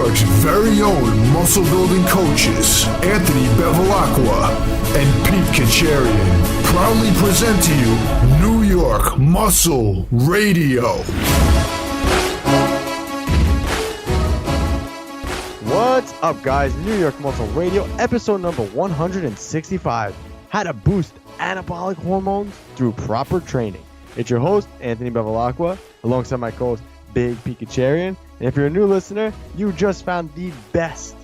York's very own muscle building coaches, Anthony Bevilacqua and Pete Kacharian, proudly present to you New York Muscle Radio. What's up, guys? New York Muscle Radio, episode number 165. How to boost anabolic hormones through proper training. It's your host, Anthony Bevilacqua, alongside my co-host, Big Pete Kacharian. And if you're a new listener, you just found the best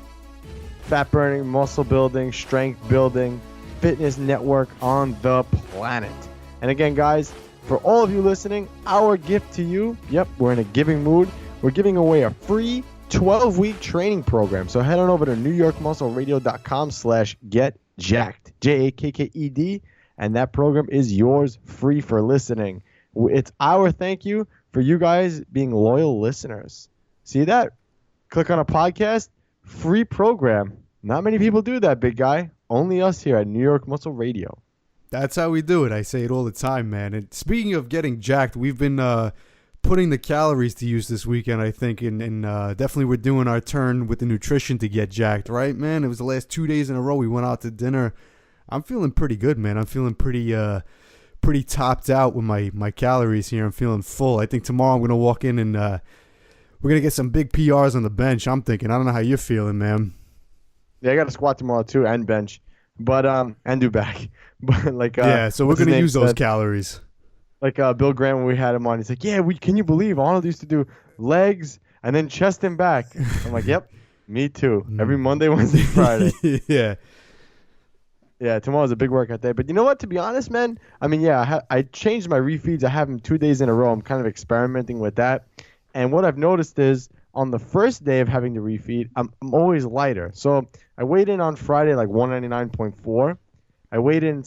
fat burning, muscle building, strength building, fitness network on the planet. And again, guys, for all of you listening, our gift to you, yep, we're in a giving mood. We're giving away a free 12-week training program. So head on over to newyorkmuscleradio.com/getjacked, JAKKED, and that program is yours free for listening. It's our thank you for you guys being loyal listeners. See that? Click on a podcast, free program. Not many people do that, big guy. Only us here at New York Muscle Radio. That's how we do it. I say it all the time, man. And speaking of getting jacked, we've been putting the calories to use this weekend, I think, and definitely we're doing our turn with the nutrition to get jacked, right, man? It was the last 2 days in a row we went out to dinner. I'm feeling pretty good, man. I'm feeling pretty topped out with my calories here. I'm feeling full. I think tomorrow I'm going to walk in and we're going to get some big PRs on the bench, I'm thinking. I don't know how you're feeling, man. Yeah, I got to squat tomorrow, too, and bench, but and do back. But yeah, so we're going to use those calories. Like Bill Graham, when we had him on, he's like, yeah, can you believe Arnold used to do legs and then chest and back? I'm like, yep, me too. Every Monday, Wednesday, Friday. Yeah. Yeah, tomorrow's a big workout day. But you know what? To be honest, man, I mean, yeah, I changed my refeeds. I have them 2 days in a row. I'm kind of experimenting with that. And what I've noticed is on the first day of having the refeed, I'm always lighter. So I weighed in on Friday like 199.4. I weighed in,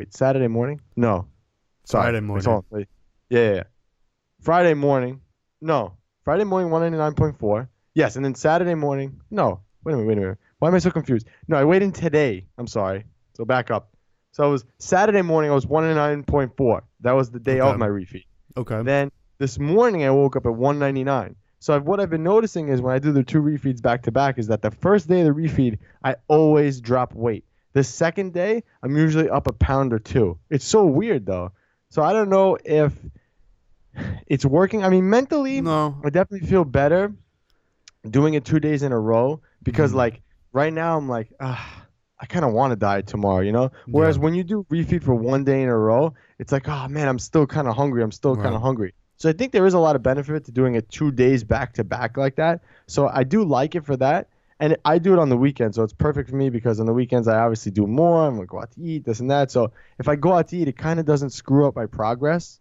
Saturday morning? No. Sorry. Friday morning. Yeah. Friday morning 199.4. Yes, and then Saturday morning. No. Wait a minute. Why am I so confused? No, I weighed in today. I'm sorry. So back up. So it was Saturday morning, I was 199.4. That was the day of my refeed. Okay. Then this morning I woke up at 199. So what I've been noticing is when I do the two refeeds back to back is that the first day of the refeed, I always drop weight. The second day, I'm usually up a pound or two. It's so weird though. So I don't know if it's working. I mean, mentally, no. I definitely feel better doing it 2 days in a row because, like, right now I'm like, I kind of want to diet tomorrow, you know? Whereas when you do refeed for 1 day in a row, it's like, oh, man, I'm still kind of hungry. So I think there is a lot of benefit to doing it 2 days back to back like that. So I do like it for that. And I do it on the weekends, so it's perfect for me because on the weekends I obviously do more. I'm going to go out to eat, this and that. So if I go out to eat, it kind of doesn't screw up my progress.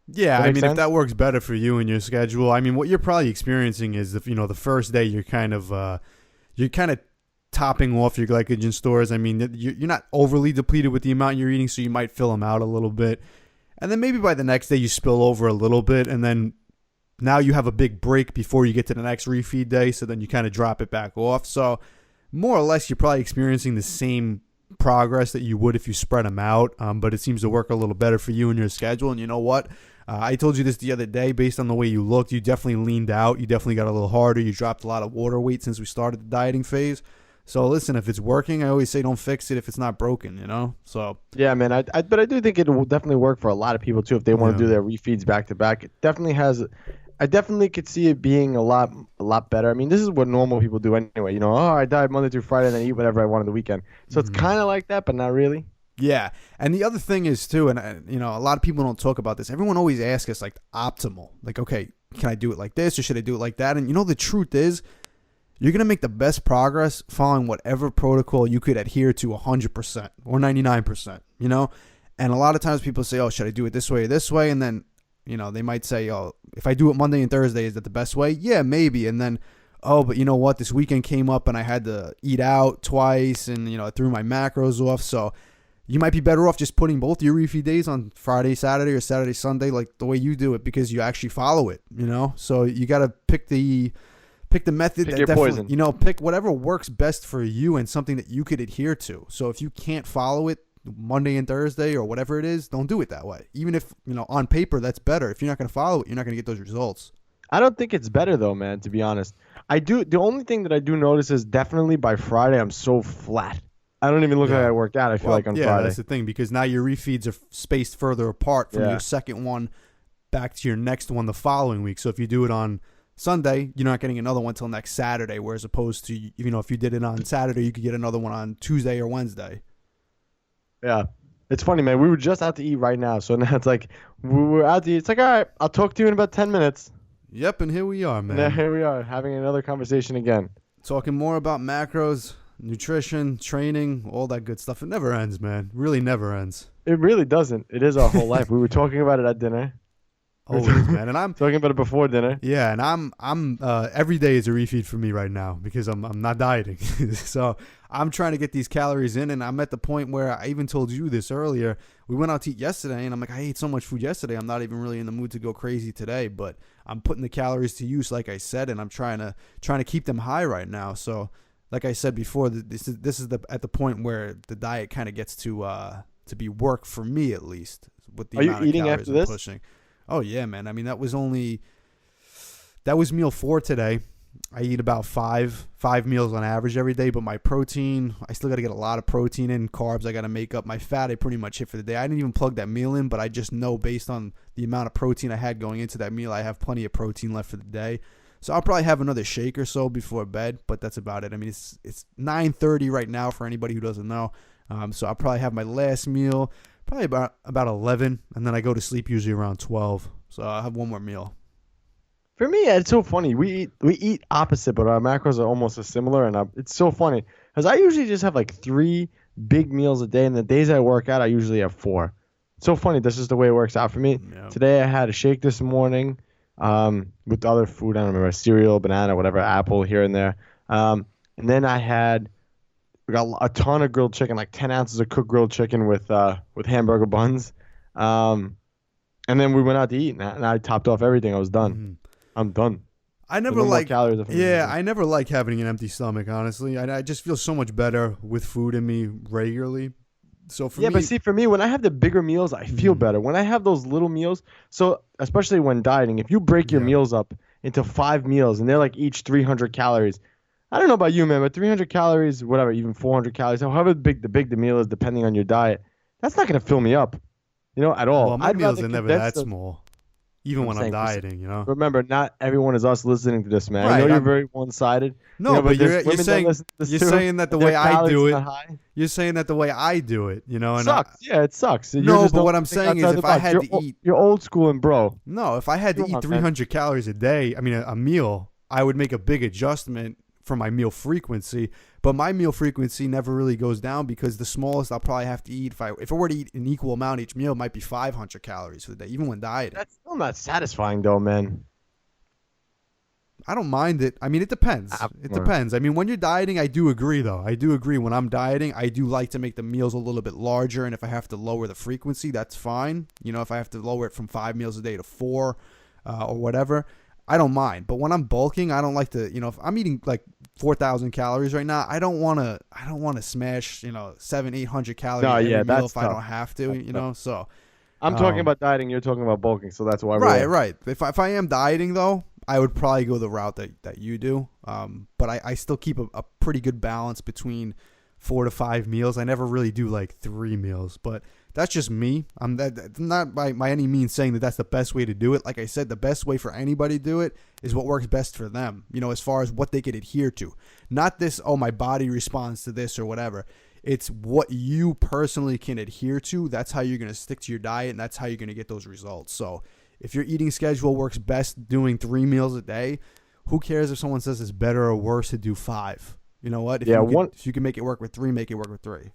Yeah, I mean, if that works better for you and your schedule, I mean, what you're probably experiencing is, the first day you're kind of topping off your glycogen stores. I mean, you're not overly depleted with the amount you're eating, so you might fill them out a little bit. And then maybe by the next day you spill over a little bit, and then now you have a big break before you get to the next refeed day, so then you kind of drop it back off. So more or less, you're probably experiencing the same progress that you would if you spread them out, but it seems to work a little better for you and your schedule. And you know what? I told you this the other day. Based on the way you looked, you definitely leaned out. You definitely got a little harder. You dropped a lot of water weight since we started the dieting phase. So listen, if it's working, I always say don't fix it if it's not broken, you know? So yeah, man. But I do think it will definitely work for a lot of people too if they want to do their refeeds back to back. It definitely has. I definitely could see it being a lot better. I mean, this is what normal people do anyway. You know, I diet Monday through Friday and then eat whatever I want on the weekend. So it's kind of like that, but not really. Yeah, and the other thing is too, and a lot of people don't talk about this. Everyone always asks us like optimal, like, okay, can I do it like this or should I do it like that? And the truth is, you're gonna make the best progress following whatever protocol you could adhere to 100% or 99%. And a lot of times people say, oh, should I do it this way or this way? And then they might say, oh, if I do it Monday and Thursday, is that the best way? Yeah, maybe. And then, oh, but you know what? This weekend came up and I had to eat out twice and, I threw my macros off. So you might be better off just putting both your refeed days on Friday, Saturday, or Saturday, Sunday, like the way you do it, because you actually follow it, So you got to pick the method pick that your definitely, poison. Pick whatever works best for you and something that you could adhere to. So if you can't follow it Monday and Thursday or whatever it is, don't do it that way. Even if, on paper that's better. If you're not going to follow it, you're not going to get those results. I don't think it's better though, man, to be honest. The only thing that I do notice is definitely by Friday I'm so flat. I don't even look like I worked out, I feel like on Friday. That's the thing, because now your refeeds are spaced further apart from Yeah. your second one back to your next one the following week. So if you do it on Sunday, you're not getting another one till next Saturday, whereas opposed to, if you did it on Saturday, you could get another one on Tuesday or Wednesday. Yeah. It's funny, man. We were just out to eat right now. So now it's like, we were out to eat. It's like, all right, I'll talk to you in about 10 minutes. Yep, and here we are, man. Now here we are having another conversation again. Talking more about macros, nutrition, training, all that good stuff. It never ends, man. Really never ends. It really doesn't. It is our whole life. We were talking about it at dinner. Always, man. And I'm Talking about it before dinner. Yeah, and I'm every day is a refeed for me right now because I'm not dieting. So I'm trying to get these calories in, and I'm at the point where I even told you this earlier. We went out to eat yesterday, and I'm like, I ate so much food yesterday. I'm not even really in the mood to go crazy today, but I'm putting the calories to use, like I said, and I'm trying to keep them high right now. So, like I said before, this is at the point where the diet kind of gets to be work for me, at least with the Are you amount of eating calories after I'm this? pushing. Oh yeah, man. I mean, that was meal 4 today. I eat about five meals on average every day, but my protein, I still got to get a lot of protein in. Carbs, I got to make up. My fat, I pretty much hit for the day. I didn't even plug that meal in, but I just know based on the amount of protein I had going into that meal, I have plenty of protein left for the day. So I'll probably have another shake or so before bed, but that's about it. I mean, it's 9:30 right now for anybody who doesn't know. So I'll probably have my last meal probably about 11, and then I go to sleep usually around 12. So I'll have one more meal. For me, it's so funny. We eat opposite, but our macros are almost as similar, and it's so funny because I usually just have like 3 big meals a day, and the days I work out, I usually have 4. It's so funny. This is the way it works out for me. Yeah. Today I had a shake this morning with other food. I don't remember, cereal, banana, whatever, apple here and there. And then we got a ton of grilled chicken, like 10 ounces of cooked grilled chicken with hamburger buns. And then we went out to eat, and I topped off everything. I was done. Mm-hmm. I'm done. I never No more like calories if I'm yeah, eating. I never like having an empty stomach, honestly. I just feel so much better with food in me regularly. So for me, But see, for me, when I have the bigger meals, I feel better. When I have those little meals, so especially when dieting, if you break your meals up into 5 meals and they're like each 300 calories, I don't know about you, man, but 300 calories, whatever, even 400 calories, however big the meal is, depending on your diet, that's not gonna fill me up, at all. well, my I'd meals rather are never condense that them. small, even when I'm saying, dieting, Remember, not everyone is us listening to this, man. I Right, know you're I'm- very one-sided. No, but there's you're women that saying listen to this you're too, saying that the and their way I calories do are it. not high. You're saying that the way I do it, and Sucks. Yeah, it sucks. You No, just but don't what I'm think saying is outside if the I box. had You're to o- eat- you're old school and bro. No, if I had to Come eat on, man. 300 calories a day, I mean a meal, I would make a big adjustment for my meal frequency. But my meal frequency never really goes down because the smallest I'll probably have to eat if I were to eat an equal amount each meal, it might be 500 calories for the day, even when dieting. That's still not satisfying, though, man. I don't mind it. I mean, it depends. It depends. I mean, when you're dieting, I do agree, though. I do agree. When I'm dieting, I do like to make the meals a little bit larger, and if I have to lower the frequency, that's fine. If I have to lower it from 5 meals a day to 4 or whatever, I don't mind. But when I'm bulking, I don't like to, if I'm eating like 4,000 calories right now, I don't want to smash, 700-800 calories No, every yeah, meal that's if I tough. don't have to, That's tough. so. I'm talking about dieting. You're talking about bulking, so that's why we're Right. If I am dieting, though, I would probably go the route that you do. But I still keep a pretty good balance between 4 to 5 meals. I never really do like 3 meals, but that's just me. I'm not by any means saying that that's the best way to do it. Like I said, the best way for anybody to do it is what works best for them, as far as what they could adhere to. Not this, my body responds to this or whatever. It's what you personally can adhere to. That's how you're going to stick to your diet, and that's how you're going to get those results. So if your eating schedule works best doing 3 meals a day, who cares if someone says it's better or worse to do 5? You know what? If you can make it work with 3, make it work with 3.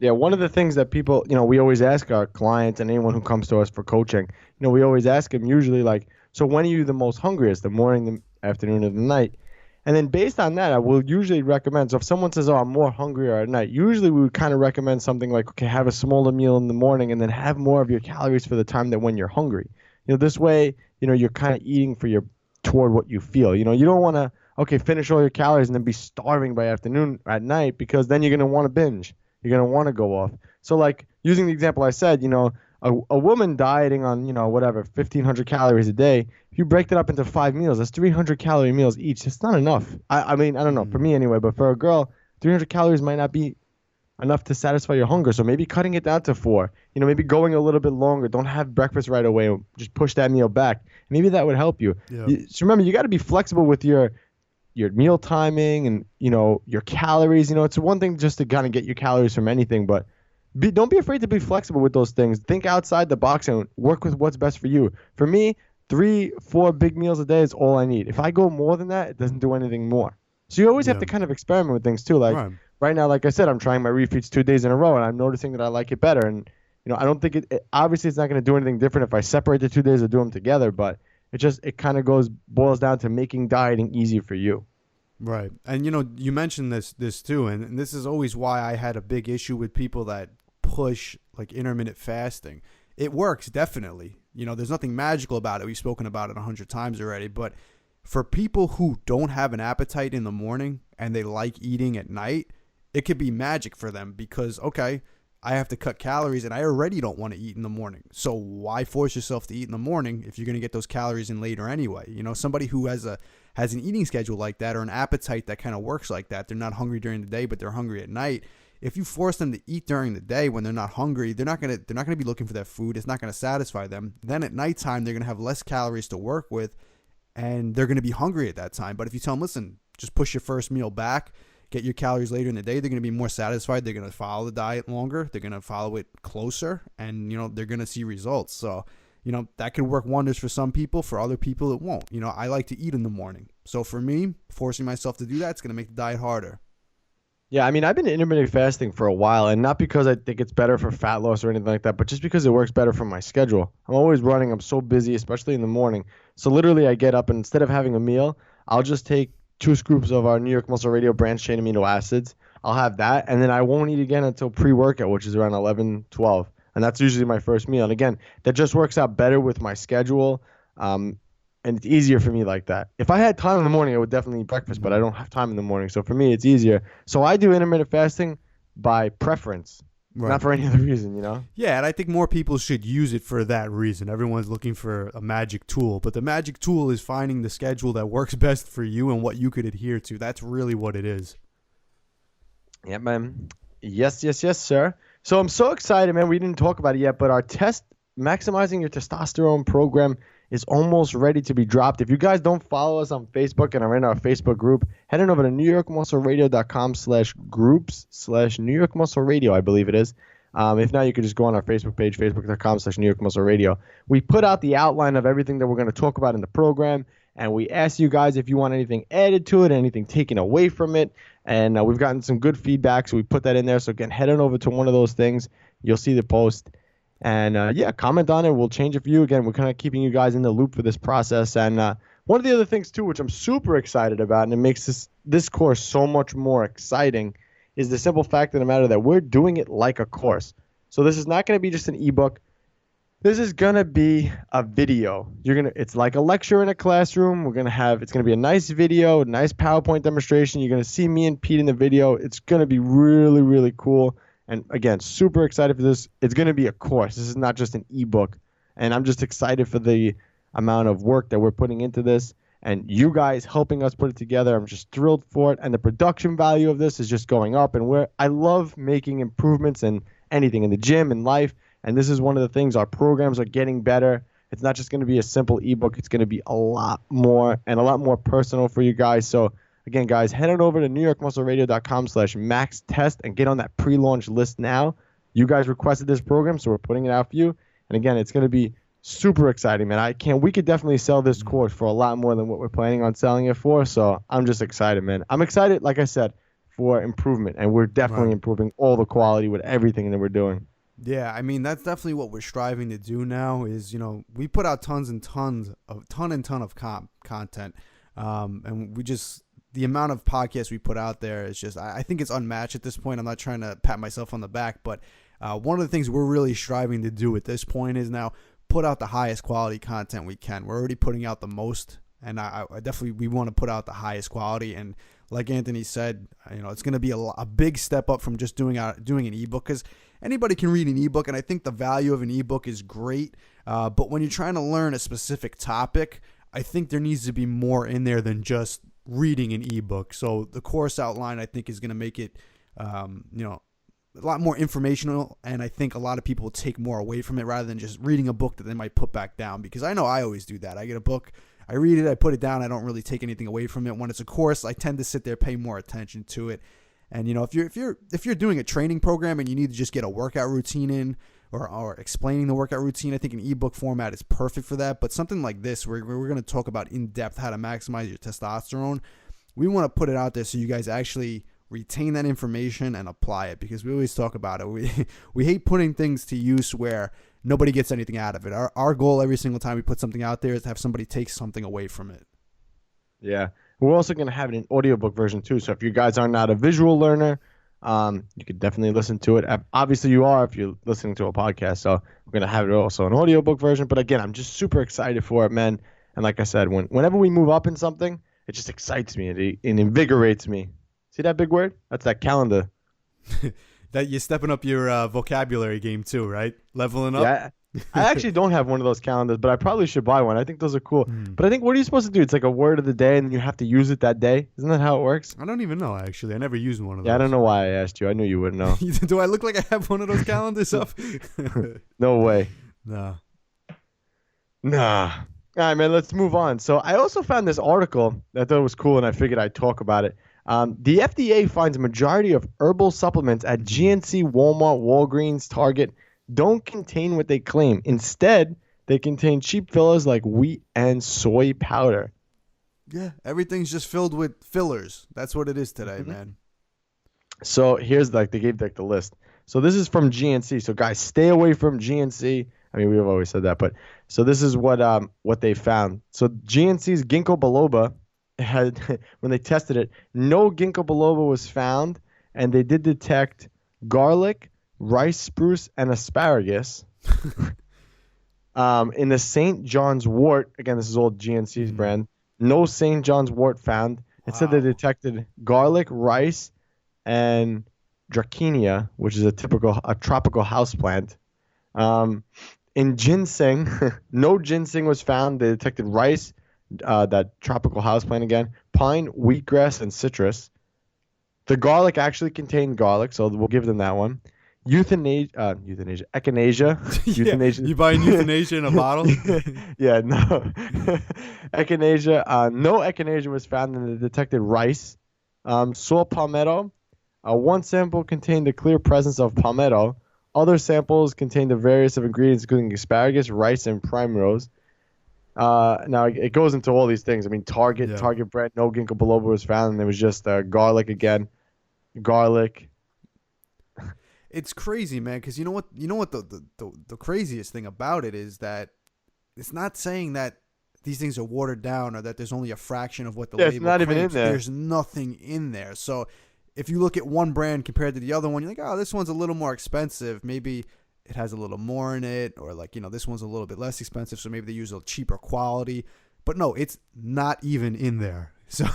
Yeah, one of the things that people, we always ask our clients and anyone who comes to us for coaching, we always ask them usually like, so when are you the most hungriest, the morning, the afternoon, or the night? And then based on that, I will usually recommend, so if someone says, I'm more hungrier at night, usually we would kind of recommend something like, okay, have a smaller meal in the morning and then have more of your calories for the time that when you're hungry. This way, you're kind of eating toward what you feel. You don't want to, finish all your calories and then be starving by afternoon at night because then you're going to want to binge. You're going to want to go off. So like using the example I said, A woman dieting on, whatever, 1,500 calories a day, if you break that up into 5 meals, that's 300-calorie meals each. It's not enough. I mean, I don't know, for me anyway, but for a girl, 300 calories might not be enough to satisfy your hunger. So maybe cutting it down to 4, maybe going a little bit longer. Don't have breakfast right away. Just push that meal back. Maybe that would help you. Yeah. So remember, you got to be flexible with your meal timing and, your calories. It's one thing just to kind of get your calories from anything, but don't be afraid to be flexible with those things. Think outside the box and work with what's best for you. For me, 3-4 big meals a day is all I need. If I go more than that, it doesn't do anything more. So you always have to kind of experiment with things too. Like right now, like I said, I'm trying my refeeds 2 days in a row, and I'm noticing that I like it better. And I don't think obviously it's not going to do anything different if I separate the 2 days or do them together. But it kind of boils down to making dieting easy for you. Right. And you mentioned this too, and this is always why I had a big issue with people that push like intermittent fasting. It works, definitely. There's nothing magical about it. We've spoken about it 100 times already, but for people who don't have an appetite in the morning and they like eating at night, it could be magic for them because, okay, I have to cut calories and I already don't want to eat in the morning. So why force yourself to eat in the morning if you're going to get those calories in later anyway? Somebody who has an eating schedule like that or an appetite that kind of works like that, they're not hungry during the day, but they're hungry at night. If you force them to eat during the day when they're not hungry, they're not going to be looking for that food. It's not going to satisfy them. Then at nighttime, they're going to have less calories to work with and they're going to be hungry at that time. But if you tell them, listen, just push your first meal back, get your calories later in the day, they're going to be more satisfied. They're going to follow the diet longer. They're going to follow it closer and, they're going to see results. So, that could work wonders for some people. For other people, it won't. I like to eat in the morning. So for me, forcing myself to do that, it's going to make the diet harder. Yeah, I mean, I've been intermittent fasting for a while, and not because I think it's better for fat loss or anything like that, but just because it works better for my schedule. I'm always running. I'm so busy, especially in the morning. So literally I get up, and instead of having a meal, I'll just take 2 scoops of our New York Muscle Radio branched chain amino acids. I'll have that, and then I won't eat again until pre-workout, which is around 11, 12. And that's usually my first meal. And again, that just works out better with my schedule. And it's easier for me like that. If I had time in the morning, I would definitely eat breakfast, but I don't have time in the morning. So for me, it's easier. So I do intermittent fasting by preference, not for any other reason, Yeah, and I think more people should use it for that reason. Everyone's looking for a magic tool, but the magic tool is finding the schedule that works best for you and what you could adhere to. That's really what it is. Yeah, man. Yes, sir. So I'm so excited, man. We didn't talk about it yet, but our Maximizing Your Testosterone program is almost ready to be dropped. If you guys don't follow us on Facebook and are in our Facebook group, head on over to NewYorkMuscleRadio.com/groups/New York Muscle Radio, I believe it is. If not, you could just go on our Facebook page, Facebook.com/New York Muscle Radio. We put out the outline of everything that we're going to talk about in the program, and we ask you guys if you want anything added to it, anything taken away from it. And we've gotten some good feedback, so we put that in there. So again, head on over to one of those things. You'll see the post. And comment on it. We'll change it for you. Again, we're kind of keeping you guys in the loop for this process. And one of the other things, too, which I'm super excited about, and it makes this course so much more exciting, is the simple fact of the matter that we're doing it like a course. So this is not going to be just an ebook. This is going to be a video. It's like a lecture in a classroom. It's going to be a nice video, a nice PowerPoint demonstration. You're going to see me and Pete in the video. It's going to be really, really cool. And again, super excited for this. It's going to be a course. This is not just an ebook. And I'm just excited for the amount of work that we're putting into this and you guys helping us put it together. I'm just thrilled for it. And the production value of this is just going up. And I love making improvements in anything in the gym and life. And this is one of the things. Our programs are getting better. It's not just going to be a simple ebook. It's going to be a lot more and a lot more personal for you guys. So again, guys, head on over to NewYorkMuscleRadio.com/maxtest and get on that pre-launch list now. You guys requested this program, so we're putting it out for you. And again, it's going to be super exciting, man. We could definitely sell this course for a lot more than what we're planning on selling it for. So I'm just excited, man. I'm excited, like I said, for improvement. And we're definitely improving all the quality with everything that we're doing. Yeah, I mean, that's definitely what we're striving to do now is, we put out tons of content. And the amount of podcasts we put out there is just, I think it's unmatched at this point. I'm not trying to pat myself on the back, but one of the things we're really striving to do at this point is now put out the highest quality content we can. We're already putting out the most, and I definitely, we want to put out the highest quality. And like Anthony said, it's going to be a big step up from just doing an ebook. Because anybody can read an ebook, and I think the value of an ebook is great. But when you're trying to learn a specific topic, I think there needs to be more in there than just reading an ebook. So the course outline, I think, is going to make it, a lot more informational, and I think a lot of people will take more away from it rather than just reading a book that they might put back down, because I know I always do that. I get a book, I read it, I put it down, I don't really take anything away from it. When it's a course, I tend to sit there, pay more attention to it. And if you're doing a training program and you need to just get a workout routine in or explaining the workout routine, I think an ebook format is perfect for that. But something like this, where we're going to talk about in depth how to maximize your testosterone, we want to put it out there so you guys actually retain that information and apply it, because we always talk about it. We hate putting things to use where nobody gets anything out of it. Our goal every single time we put something out there is to have somebody take something away from it. Yeah. We're also going to have an audiobook version too. So if you guys are not a visual learner, you could definitely listen to it. Obviously you are if you're listening to a podcast. So we're going to have it also an audiobook version. But again, I'm just super excited for it, man. And like I said, whenever we move up in something, it just excites me. It invigorates me. See that big word? That's that calendar. That you're stepping up your vocabulary game too, right? Leveling up. Yeah, I actually don't have one of those calendars, but I probably should buy one. I think those are cool. But I think, what are you supposed to do? It's like a word of the day, and then you have to use it that day. Isn't that how it works? I don't even know, actually. I never used one of those. Yeah, I don't know why I asked you. I knew you wouldn't know. Do I look like I have one of those calendars up? No way. No. Nah. All right, man, let's move on. So I also found this article that I thought was cool, and I figured I'd talk about it. The FDA finds a majority of herbal supplements at GNC, Walmart, Walgreens, Target don't contain what they claim. Instead, they contain cheap fillers like wheat and soy powder. Yeah, everything's just filled with fillers. That's what it is today, man. So here's they gave the list. So this is from GNC. So guys, stay away from GNC. I mean, we've always said that, but so this is what they found. So GNC's ginkgo biloba had, when they tested it, no ginkgo biloba was found, and they did detect garlic, rice spruce, and asparagus. In the St. John's wort, again, this is old GNC's brand, no St. John's wort found. Instead, they detected garlic, rice, and Dracaena, which is a tropical houseplant. In ginseng, no ginseng was found. They detected rice, that tropical houseplant again, pine, wheatgrass, and citrus. The garlic actually contained garlic, so we'll give them that one. Echinacea. Yeah, you buying euthanasia in a bottle? Yeah, no. Echinacea. No echinacea was found, and they detected rice. Saw palmetto. One sample contained the clear presence of palmetto. Other samples contained the various of ingredients, including asparagus, rice, and primrose. Now it goes into all these things. I mean, Target brand, no ginkgo biloba was found, and there was just garlic again. Garlic. It's crazy, man, because you know what the craziest thing about it is that it's not saying that these things are watered down or that there's only a fraction of what the label it's not claims. even in there. There's nothing in there. So if you look at one brand compared to the other one, you're like, oh, this one's a little more expensive. Maybe it has a little more in it, or this one's a little bit less expensive, so maybe they use a cheaper quality. But no, it's not even in there. So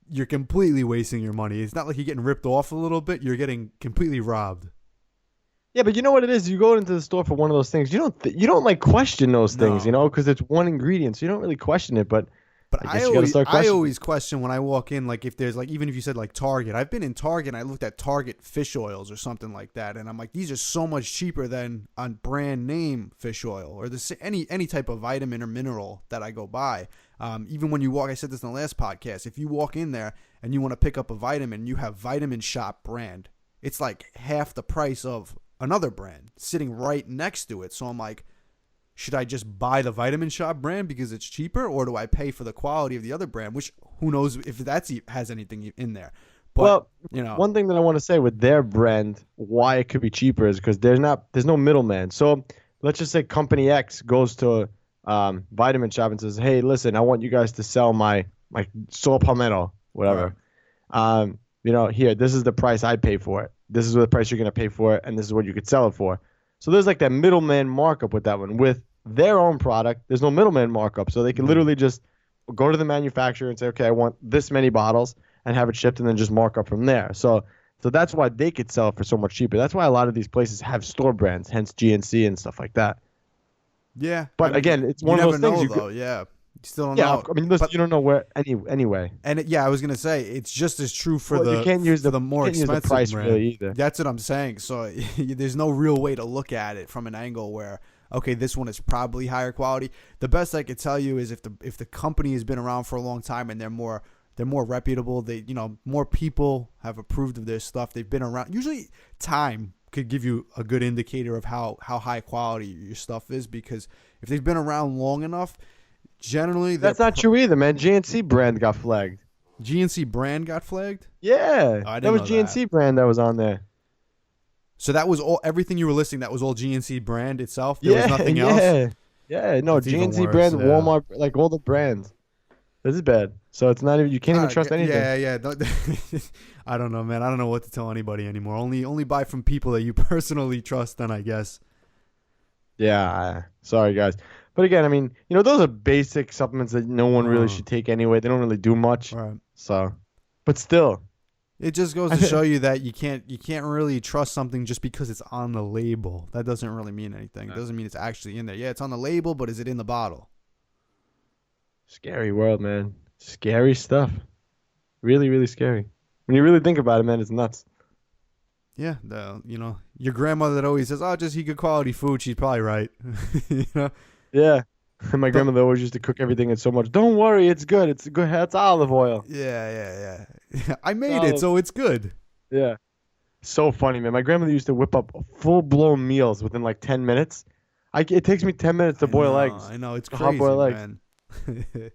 you're completely wasting your money. It's not like you're getting ripped off a little bit. You're getting completely robbed. Yeah, but you know what it is? You go into the store for one of those things. You don't question those things, because it's one ingredient, so you don't really question it. But I always question when I walk in, like if there's even if you said like Target, I've been in Target and I looked at Target fish oils or something like that, and I'm like, these are so much cheaper than on brand name fish oil or any type of vitamin or mineral that I go buy. Even when you walk, I said this in the last podcast, if you walk in there and you want to pick up a vitamin, you have Vitamin Shop brand, it's like half the price of another brand sitting right next to it. So I'm like, should I just buy the Vitamin Shop brand because it's cheaper, or do I pay for the quality of the other brand, which who knows if that has anything in there? But, one thing that I want to say with their brand, why it could be cheaper is because there's no middleman. So let's just say Company X goes to Vitamin Shop and says, hey, listen, I want you guys to sell my saw palmetto, whatever. Right. Here, this is the price I pay for it. This is the price you're going to pay for it, and this is what you could sell it for. So there's like that middleman markup with that one. With their own product, there's no middleman markup. So they can literally just go to the manufacturer and say, okay, I want this many bottles, and have it shipped, and then just mark up from there. So So that's why they could sell it for so much cheaper. That's why a lot of these places have store brands, hence GNC and stuff like that. Yeah, But I mean, again, it's you one of never those things. know, though. Yeah, you still don't Yeah, know. I mean, listen, But- you don't know where anyway. And I was gonna say it's just as true for Well, the you can't use for the more can't use expensive the price brand. really either. That's what I'm saying. So there's no real way to look at it from an angle where okay, this one is probably higher quality. The best I could tell you is if the company has been around for a long time and they're more reputable. They more people have approved of their stuff. They've been around. Usually, time could give you a good indicator of how high quality your stuff is because if they've been around long enough, generally That's not true either, man. GNC brand got flagged. GNC brand got flagged. Yeah, I that didn't was know GNC brand that was on there. So that was everything you were listing. That was all GNC brand itself. There was nothing else. Yeah, no, That's even GNC worse, brand, yeah. Walmart, like all the brands. This is bad. So it's not even. You can't even trust anything. Yeah. I don't know, man. I don't know what to tell anybody anymore. Only buy from people that you personally trust. Then I guess. Yeah. Sorry, guys. But again, I mean, those are basic supplements that no one really should take anyway. They don't really do much. Right. So, but still, it just goes to show you that you can't really trust something just because it's on the label. That doesn't really mean anything. It doesn't mean it's actually in there. Yeah, it's on the label, but is it in the bottle? scary world, man. Scary stuff. Really, really scary. When you really think about it, man, it's nuts. Yeah, your grandmother that always says, "Oh, just eat good quality food." She's probably right. Yeah. My grandmother always used to cook everything in so much. Don't worry, it's good. It's good. It's olive oil. Yeah. I made it, so it's good. Yeah. So funny, man. My grandmother used to whip up full-blown meals within like 10 minutes. It takes me 10 minutes to boil eggs. I know, it's To crazy, hard-boil eggs. man.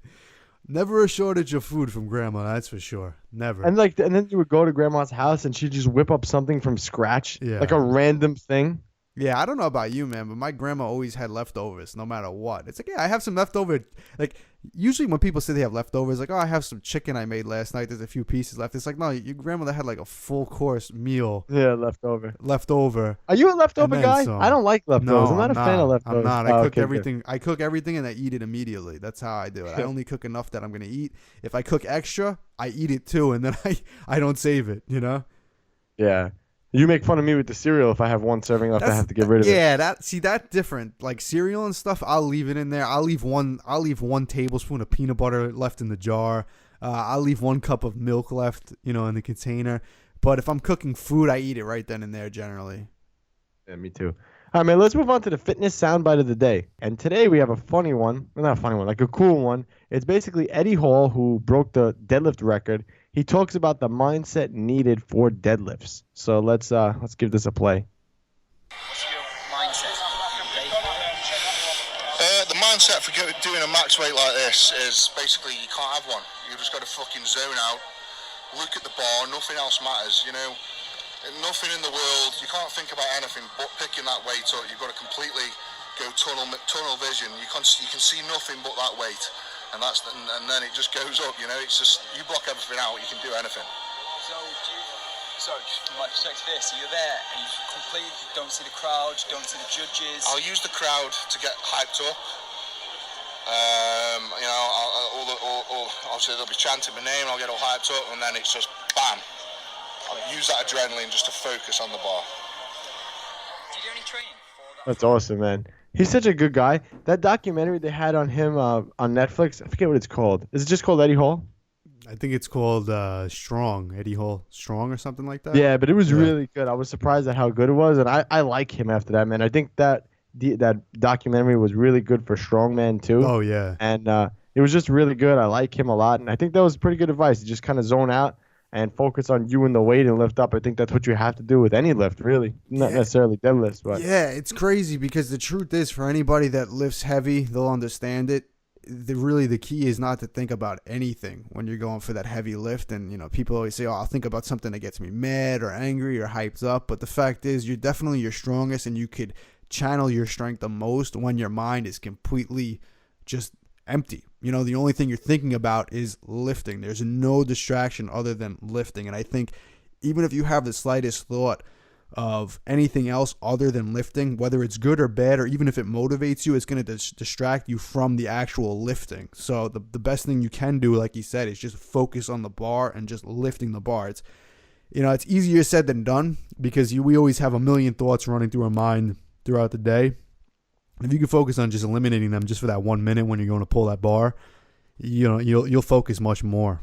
Never a shortage of food from grandma, that's for sure. Never. And then you would go to grandma's house and she'd just whip up something from scratch, Yeah. like a random thing. Yeah, I don't know about you, man, but my grandma always had leftovers, no matter what. It's like, yeah, I have some leftover. Like, usually when people say they have leftovers, like, oh, I have some chicken I made last night. There's a few pieces left. It's like, no, your grandmother had like a full course meal Yeah, leftover. left over. Are you a leftover And then guy? some. I don't like leftovers. No, I'm not a fan of leftovers. I'm not. Oh, I cook okay, good. everything. I cook everything and I eat it immediately. That's how I do it. I only cook enough that I'm gonna eat. If I cook extra, I eat it too, and then I don't save it. Yeah. You make fun of me with the cereal if I have one serving left. I have to get rid of it. Yeah, that's different. Like cereal and stuff, I'll leave it in there. I'll leave one tablespoon of peanut butter left in the jar. I'll leave 1 cup of milk left, in the container. But if I'm cooking food, I eat it right then and there generally. Yeah, me too. All right, man, let's move on to the fitness soundbite of the day. And today we have a funny one. Well, not a funny one, like a cool one. It's basically Eddie Hall, who broke the deadlift record. He talks about the mindset needed for deadlifts. So let's give this a play. What's your mindset? The mindset for doing a max weight like this is basically you can't have one. You just got to fucking zone out, look at the bar, nothing else matters, Nothing in the world, you can't think about anything but picking that weight up. You've got to completely go tunnel vision. You can see nothing but that weight. And then it just goes up, It's just, you block everything out, you can do anything. So just from my perspective here, so you're there and you completely don't see the crowd, you don't see the judges. I'll use the crowd to get hyped up. Obviously they'll be chanting my name, I'll get all hyped up, and then it's just bam. I'll use that adrenaline just to focus on the bar. Do you do any training for that? That's awesome, man. He's such a good guy. That documentary they had on him on Netflix, I forget what it's called. Is it just called Eddie Hall? I think it's called Strong, Eddie Hall Strong or something like that. Yeah, but it was Yeah. really good. I was surprised at how good it was, and I like him after that, man. I think that that documentary was really good for strongman too. Oh yeah. And it was just really good. I like him a lot, and I think that was pretty good advice. To just kind of zone out and focus on you and the weight and lift up. I think that's what you have to do with any lift, really. Not necessarily deadlifts, but Yeah, it's crazy because the truth is, for anybody that lifts heavy, they'll understand it. The key is not to think about anything when you're going for that heavy lift. And, people always say, oh, I'll think about something that gets me mad or angry or hyped up. But the fact is, you're definitely your strongest, and you could channel your strength the most when your mind is completely just empty. The only thing you're thinking about is lifting. There's no distraction other than lifting. And I think even if you have the slightest thought of anything else other than lifting, whether it's good or bad, or even if it motivates you, it's going to distract you from the actual lifting. So the best thing you can do, like you said, is just focus on the bar and just lifting the bar. it's easier said than done because we always have a million thoughts running through our mind throughout the day. If you can focus on just eliminating them just for that 1 minute when you're going to pull that bar, you'll focus much more.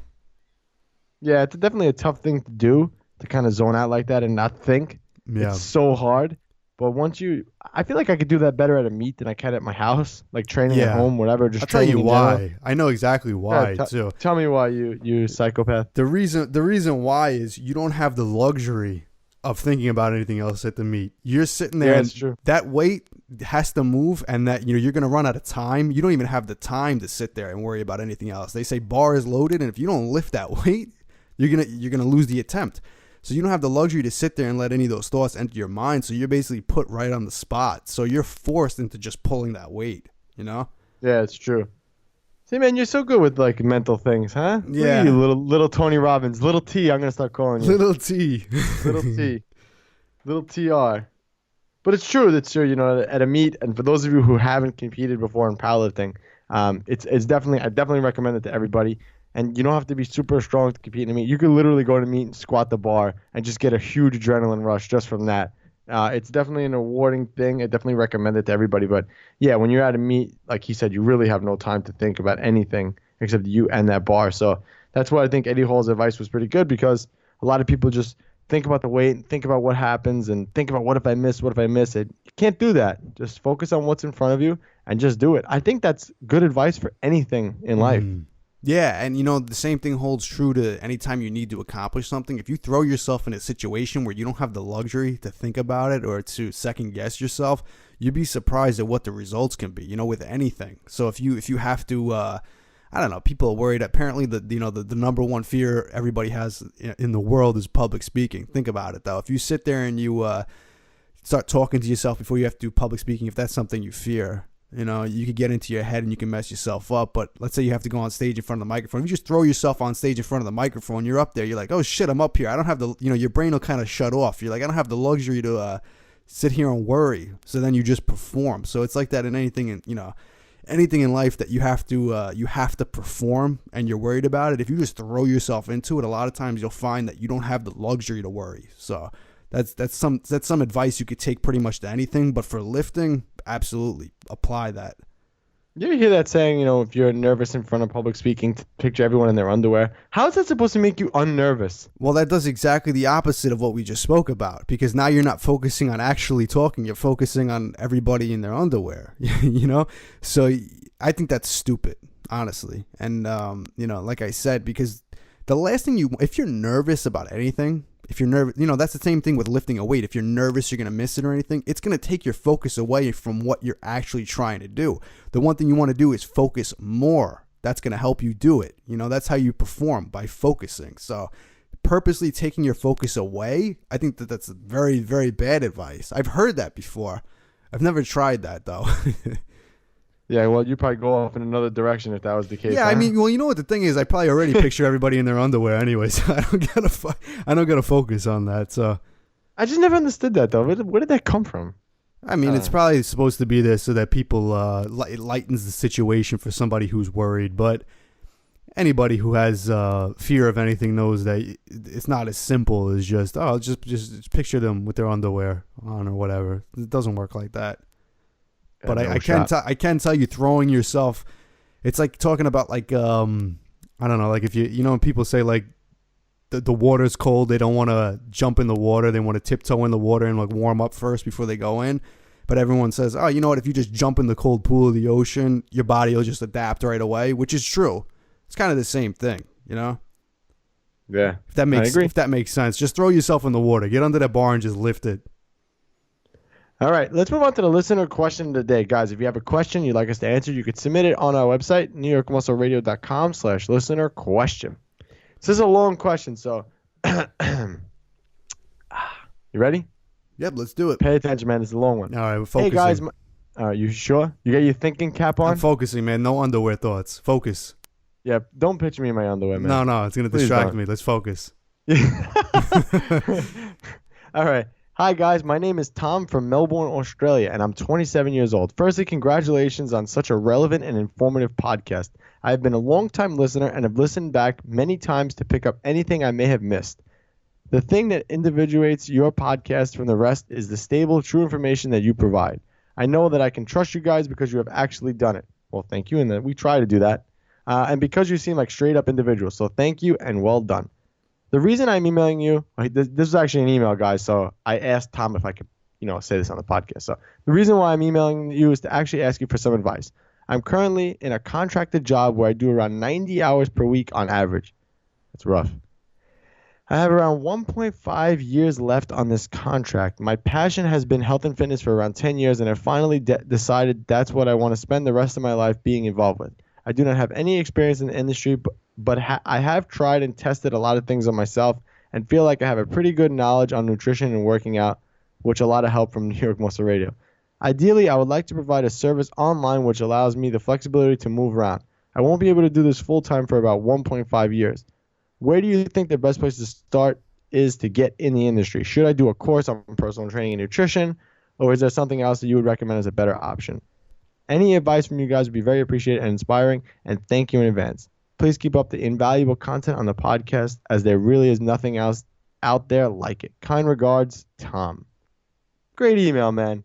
Yeah, it's definitely a tough thing to do, to kind of zone out like that and not think. Yeah. It's so hard. But I feel like I could do that better at a meet than I can at my house, like training at home, whatever. Just I'll tell you training in why. general. I know exactly why Yeah, too. Tell me why you psychopath. The reason why is you don't have the luxury of thinking about anything else at the meet. You're sitting there, Yeah, and it's true. that weight has to move, and that you're going to run out of time. You don't even have the time to sit there and worry about anything else. They say bar is loaded, and if you don't lift that weight, you're gonna lose the attempt. So you don't have the luxury to sit there and let any of those thoughts enter your mind. So you're basically put right on the spot. So you're forced into just pulling that weight. Yeah, it's true. See, man, you're so good with like mental things, huh? Look Yeah. at you, little Tony Robbins, little T. I'm gonna start calling you Little T. little T, little TR. But it's true. That's true. At a meet, and for those of you who haven't competed before in powerlifting, it's definitely I definitely recommend it to everybody. And you don't have to be super strong to compete in a meet. You could literally go to a meet and squat the bar and just get a huge adrenaline rush just from that. It's definitely an rewarding thing. I definitely recommend it to everybody. But yeah, when you're at a meet, like he said, you really have no time to think about anything except you and that bar. So that's why I think Eddie Hall's advice was pretty good, because a lot of people just think about the weight and think about what happens and think about what if I miss it. You can't do that. Just focus on what's in front of you and just do it. I think that's good advice for anything in life. Yeah, and the same thing holds true to anytime you need to accomplish something. If you throw yourself in a situation where you don't have the luxury to think about it or to second guess yourself, you'd be surprised at what the results can be, with anything. So if you have to, I don't know, people are worried. Apparently the number one fear everybody has in the world is public speaking. Think about it though. If you sit there and you start talking to yourself before you have to do public speaking, if that's something you fear, you could get into your head and you can mess yourself up. But let's say you have to go on stage in front of the microphone. If you just throw yourself on stage in front of the microphone, you're up there. You're like, oh shit, I'm up here. I don't have the, your brain will kind of shut off. You're like, I don't have the luxury to sit here and worry. So then you just perform. So it's like that in anything, anything in life that you have to perform and you're worried about it. If you just throw yourself into it, a lot of times you'll find that you don't have the luxury to worry. So that's some advice you could take pretty much to anything, but for lifting, absolutely apply that. You ever hear that saying, if you're nervous in front of public speaking, to picture everyone in their underwear? How is that supposed to make you unnervous? Well, that does exactly the opposite of what we just spoke about, because now you're not focusing on actually talking. You're focusing on everybody in their underwear, So I think that's stupid, honestly. And, like I said, because the last thing if you're nervous about anything, if you're nervous, that's the same thing with lifting a weight. If you're nervous, you're going to miss it or anything, it's going to take your focus away from what you're actually trying to do. The one thing you want to do is focus more. That's going to help you do it. That's how you perform, by focusing. So purposely taking your focus away, I think that's very, very bad advice. I've heard that before. I've never tried that though. Yeah, well, you'd probably go off in another direction if that was the case. Yeah, huh? I mean, well, you know what the thing is? I probably already picture everybody in their underwear anyway, so I don't gotta focus on that. So I just never understood that though. Where did that come from? I mean, it's probably supposed to be there so that people it lightens the situation for somebody who's worried. But anybody who has fear of anything knows that it's not as simple as just picture them with their underwear on or whatever. It doesn't work like that. But I can tell you, throwing yourself, it's like talking about like I don't know, like if when people say like the water's cold, they don't want to jump in the water, they want to tiptoe in the water and like warm up first before they go in. But everyone says, oh, you know what, if you just jump in the cold pool of the ocean, your body will just adapt right away, which is true. It's kind of the same thing, Yeah. If that makes sense, just throw yourself in the water, get under that bar and just lift it. All right, let's move on to the listener question of the day. Guys, if you have a question you'd like us to answer, you could submit it on our website, newyorkmuscleradio.com/listener question. This is a long question, so you ready? Yep, let's do it. Pay attention, man. It's a long one. All right, we're focusing. Hey, guys. All right, you sure? You got your thinking cap on? I'm focusing, man. No underwear thoughts. Focus. Yeah, don't picture me in my underwear, man. No, it's going to distract me. Let's focus. All right. Hi, guys. My name is Tom from Melbourne, Australia, and I'm 27 years old. Firstly, congratulations on such a relevant and informative podcast. I have been a long-time listener and have listened back many times to pick up anything I may have missed. The thing that individuates your podcast from the rest is the stable, true information that you provide. I know that I can trust you guys because you have actually done it. Well, thank you, and that we try to do that. And because you seem like straight-up individuals. So thank you, and well done. The reason I'm emailing you, this is actually an email, guys, so I asked Tom if I could, say this on the podcast. So the reason why I'm emailing you is to actually ask you for some advice. I'm currently in a contracted job where I do around 90 hours per week on average. That's rough. I have around 1.5 years left on this contract. My passion has been health and fitness for around 10 years, and I finally decided that's what I want to spend the rest of my life being involved with. I do not have any experience in the industry, but I have tried and tested a lot of things on myself and feel like I have a pretty good knowledge on nutrition and working out, which a lot of help from New York Muscle Radio. Ideally, I would like to provide a service online which allows me the flexibility to move around. I won't be able to do this full-time for about 1.5 years. Where do you think the best place to start is to get in the industry? Should I do a course on personal training and nutrition, or is there something else that you would recommend as a better option? Any advice from you guys would be very appreciated and inspiring, and thank you in advance. Please keep up the invaluable content on the podcast, as there really is nothing else out there like it. Kind regards, Tom. Great email, man.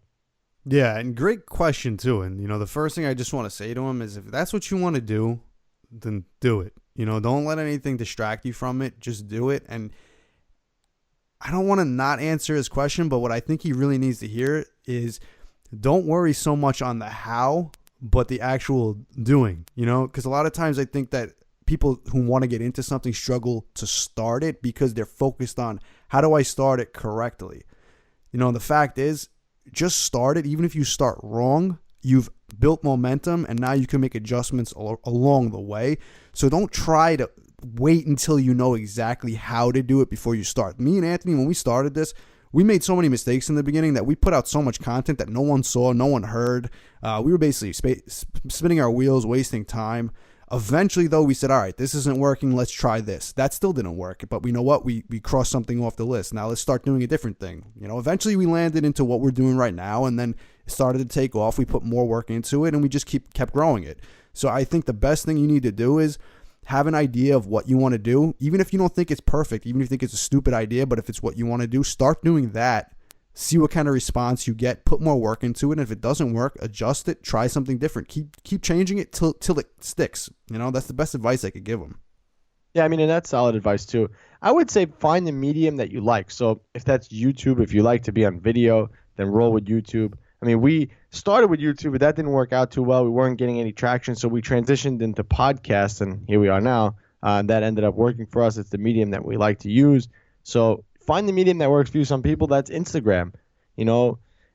Yeah, and great question too. And the first thing I just want to say to him is, if that's what you want to do, then do it. Don't let anything distract you from it. Just do it. And I don't want to not answer his question, but what I think he really needs to hear is, don't worry so much on the how, but the actual doing, because a lot of times I think that people who want to get into something struggle to start it because they're focused on, how do I start it correctly? The fact is, just start it. Even if you start wrong, you've built momentum, and now you can make adjustments along the way. So don't try to wait until you know exactly how to do it before you start. Me and Anthony, when we started this, we made so many mistakes in the beginning that we put out so much content that no one saw, no one heard. We were basically spinning our wheels, wasting time. Eventually, though, we said, all right, this isn't working. Let's try this. That still didn't work. But we know what? We crossed something off the list. Now let's start doing a different thing. Eventually we landed into what we're doing right now, and then it started to take off. We put more work into it, and we just kept growing it. So I think the best thing you need to do is have an idea of what you want to do. Even if you don't think it's perfect, even if you think it's a stupid idea, but if it's what you want to do, start doing that. See what kind of response you get. Put more work into it. And if it doesn't work, adjust it. Try something different. Keep changing it till it sticks. That's the best advice I could give them. Yeah, and that's solid advice too. I would say find the medium that you like. So if that's YouTube, if you like to be on video, then roll with YouTube. We started with YouTube, but that didn't work out too well. We weren't getting any traction, so we transitioned into podcasts, and here we are now. That ended up working for us. It's the medium that we like to use. So find the medium that works for you. Some people, that's Instagram.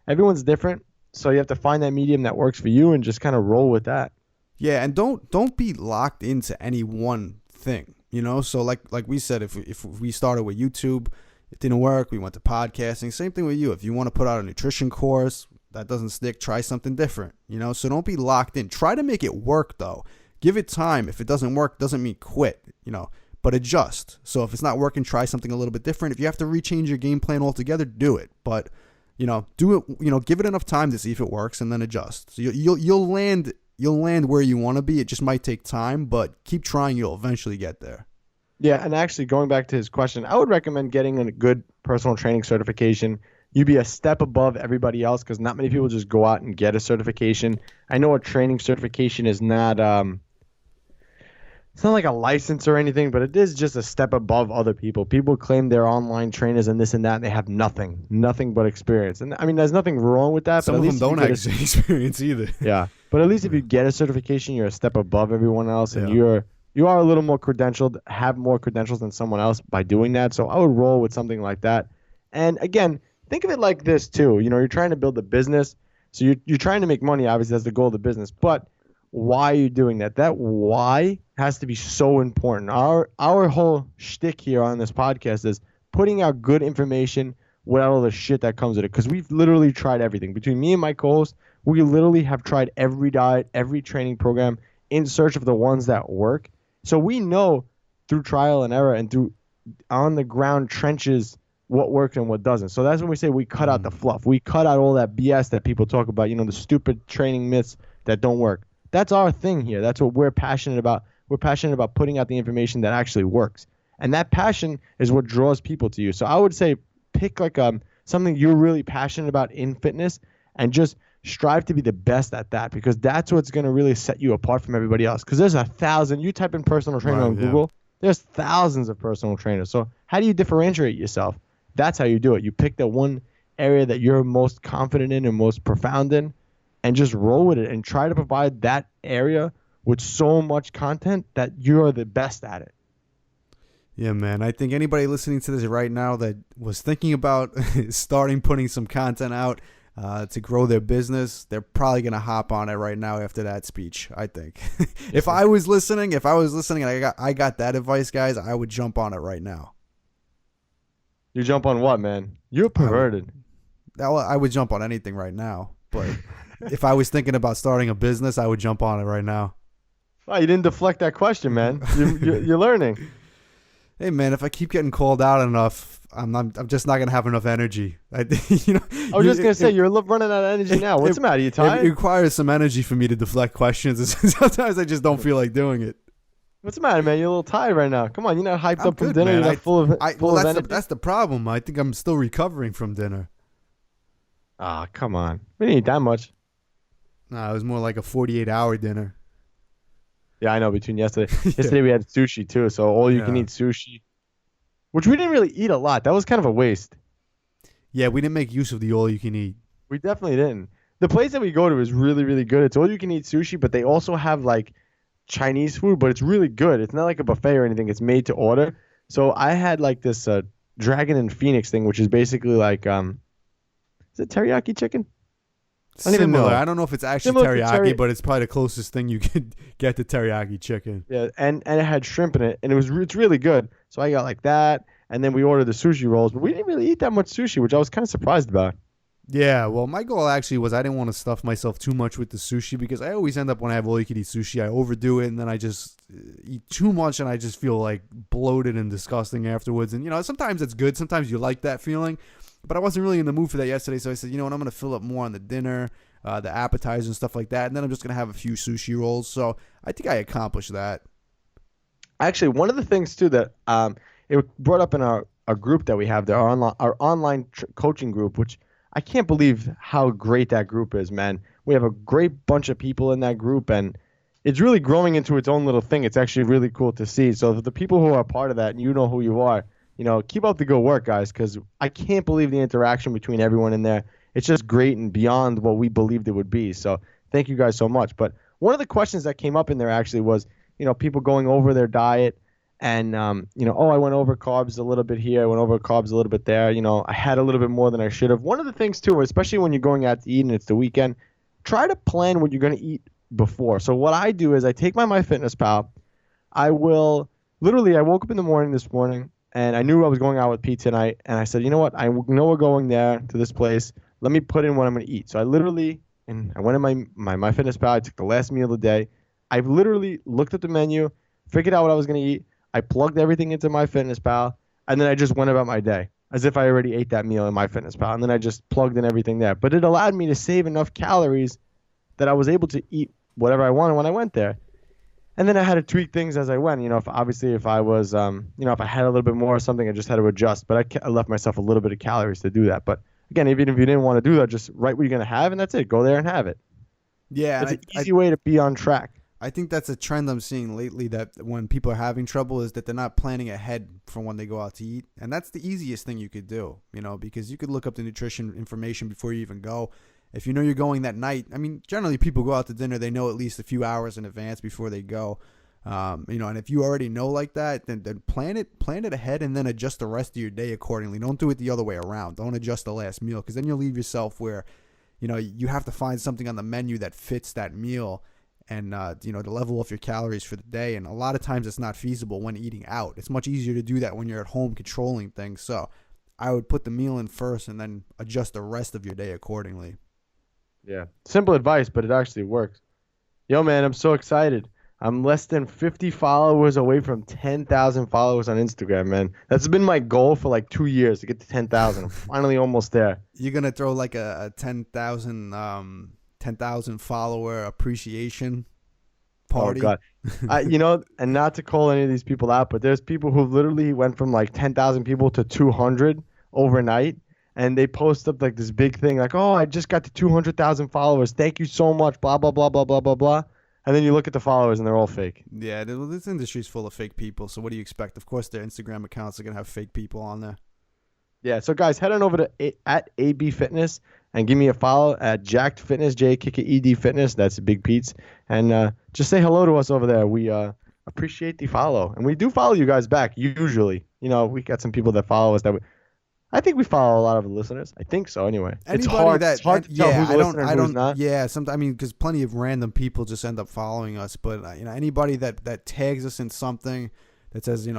Everyone's different, so you have to find that medium that works for you and just kind of roll with that. Yeah, and don't be locked into any one thing. So like we said, if we started with YouTube, it didn't work, we went to podcasting. Same thing with you. If you want to put out a nutrition course, that doesn't stick, try something different. So don't be locked in. Try to make it work, though. Give it time. If it doesn't work, doesn't mean quit. But adjust. So if it's not working, try something a little bit different. If you have to rechange your game plan altogether, do it. But do it. Give it enough time to see if it works, and then adjust. So you'll land where you want to be. It just might take time, but keep trying. You'll eventually get there. Yeah, and actually going back to his question, I would recommend getting a good personal training certification. You'd be a step above everybody else because not many people just go out and get a certification. I know a training certification is not it's not like a license or anything, but it is just a step above other people. People claim they're online trainers and this and that, and they have nothing but experience. And there's nothing wrong with that. Some of them don't have experience either. Yeah, but at least if you get a certification, you're a step above everyone else, and you are a little more credentialed, have more credentials than someone else by doing that. So I would roll with something like that. And again, think of it like this too. You're trying to build a business, so you're trying to make money. Obviously, that's the goal of the business, but why are you doing that? That why has to be so important. Our whole shtick here on this podcast is putting out good information without all the shit that comes with it. Because we've literally tried everything. Between me and my co-host, we literally have tried every diet, every training program in search of the ones that work. So we know through trial and error and through on the ground trenches what works and what doesn't. So that's when we say we cut out the fluff. We cut out all that BS that people talk about, the stupid training myths that don't work. That's our thing here. That's what we're passionate about. We're passionate about putting out the information that actually works. And that passion is what draws people to you. So I would say pick like something you're really passionate about in fitness and just strive to be the best at that, because that's what's going to really set you apart from everybody else. Because there's 1,000, you type in personal trainer on Google, there's thousands of personal trainers. So how do you differentiate yourself? That's how you do it. You pick the one area that you're most confident in and most profound in, and just roll with it and try to provide that area with so much content that you're the best at it. Yeah, man. I think anybody listening to this right now that was thinking about starting putting some content out to grow their business, they're probably going to hop on it right now after that speech, I think. If I was listening and I got that advice, guys, I would jump on it right now. You jump on what, man? You're perverted. I would jump on anything right now, but if I was thinking about starting a business, I would jump on it right now. Well, you didn't deflect that question, man. You're learning. Hey, man, if I keep getting called out enough, I'm just not gonna have enough energy. I was just gonna say you're running out of energy now. What's the matter? You tired? It requires some energy for me to deflect questions, and sometimes I just don't feel like doing it. What's the matter, man? You're a little tired right now. Come on, you're not hyped I'm up from good, dinner. man. You're not full of energy. That's the problem. I think I'm still recovering from dinner. Ah, come on. We didn't eat that much. Nah, it was more like a 48-hour dinner. Yeah, I know. Between yesterday, we had sushi too. So all you can eat sushi, which we didn't really eat a lot. That was kind of a waste. Yeah, we didn't make use of the all you can eat. We definitely didn't. The place that we go to is really, really good. It's all you can eat sushi, but they also have like Chinese food, but it's really good. It's not like a buffet or anything. It's made to order. So I had like this Dragon and Phoenix thing, which is basically like is it teriyaki chicken? I don't even know. I don't know if it's actually teriyaki, but it's probably the closest thing you could get to teriyaki chicken. Yeah, and it had shrimp in it, and it's really good. So I got like that, and then we ordered the sushi rolls, but we didn't really eat that much sushi, which I was kind of surprised about. Yeah, well, my goal actually was I didn't want to stuff myself too much with the sushi, because I always end up when I have all you can eat sushi, I overdo it, and then I just eat too much, and I just feel like bloated and disgusting afterwards. And sometimes it's good, sometimes you like that feeling. But I wasn't really in the mood for that yesterday, so I said, I'm going to fill up more on the dinner, the appetizers and stuff like that, and then I'm just going to have a few sushi rolls. So I think I accomplished that. Actually, one of the things, too, that it brought up in our group that we have there, our online coaching group, which I can't believe how great that group is, man. We have a great bunch of people in that group, and it's really growing into its own little thing. It's actually really cool to see. So for the people who are part of that, and you know who you are, keep up the good work, guys, because I can't believe the interaction between everyone in there. It's just great and beyond what we believed it would be. So thank you guys so much. But one of the questions that came up in there actually was, people going over their diet and, I went over carbs a little bit here. I went over carbs a little bit there. I had a little bit more than I should have. One of the things, too, especially when you're going out to eat and it's the weekend, try to plan what you're going to eat before. So what I do is I take my MyFitnessPal. I woke up in the morning this morning, and I knew I was going out with Pete tonight. And I said, you know what? I know we're going there to this place. Let me put in what I'm going to eat. So I went in my MyFitnessPal. I took the last meal of the day. I literally looked at the menu, figured out what I was going to eat. I plugged everything into MyFitnessPal, and then I just went about my day as if I already ate that meal in MyFitnessPal. And then I just plugged in everything there. But it allowed me to save enough calories that I was able to eat whatever I wanted when I went there. And then I had to tweak things as I went. If I was, if I had a little bit more or something, I just had to adjust. But I left myself a little bit of calories to do that. But again, even if you didn't want to do that, just write what you're going to have, and that's it. Go there and have it. Yeah. It's an easy way to be on track. I think that's a trend I'm seeing lately, that when people are having trouble is that they're not planning ahead for when they go out to eat. And that's the easiest thing you could do, because you could look up the nutrition information before you even go. If you're going that night, generally people go out to dinner, they know at least a few hours in advance before they go. And if you already know like that, then plan it ahead, and then adjust the rest of your day accordingly. Don't do it the other way around. Don't adjust the last meal, because then you'll leave yourself where, you have to find something on the menu that fits that meal and, to level off your calories for the day. And a lot of times it's not feasible when eating out. It's much easier to do that when you're at home controlling things. So I would put the meal in first and then adjust the rest of your day accordingly. Yeah. Simple advice, but it actually works. Yo, man, I'm so excited. I'm less than 50 followers away from 10,000 followers on Instagram, man. That's been my goal for like 2 years, to get to 10,000. I'm finally almost there. You're going to throw like a 10,000 follower appreciation? party. Oh God, and not to call any of these people out, but there's people who literally went from like 10,000 people to 200 overnight, and they post up like this big thing, like, "Oh, I just got to 200,000 followers. Thank you so much." Blah blah blah blah blah blah blah. And then you look at the followers, and they're all fake. Yeah, this industry's full of fake people. So what do you expect? Of course, their Instagram accounts are gonna have fake people on there. Yeah, so guys, head on over to at AB Fitness and give me a follow at Jacked Fitness, JKKED Fitness. That's Big Pete's, and just say hello to us over there. We appreciate the follow, and we do follow you guys back usually. We got some people that follow us I think we follow a lot of the listeners. I think so. Anyway, it's hard to tell who's a listener and who's not. Yeah, because plenty of random people just end up following us. But anybody that tags us in something that says,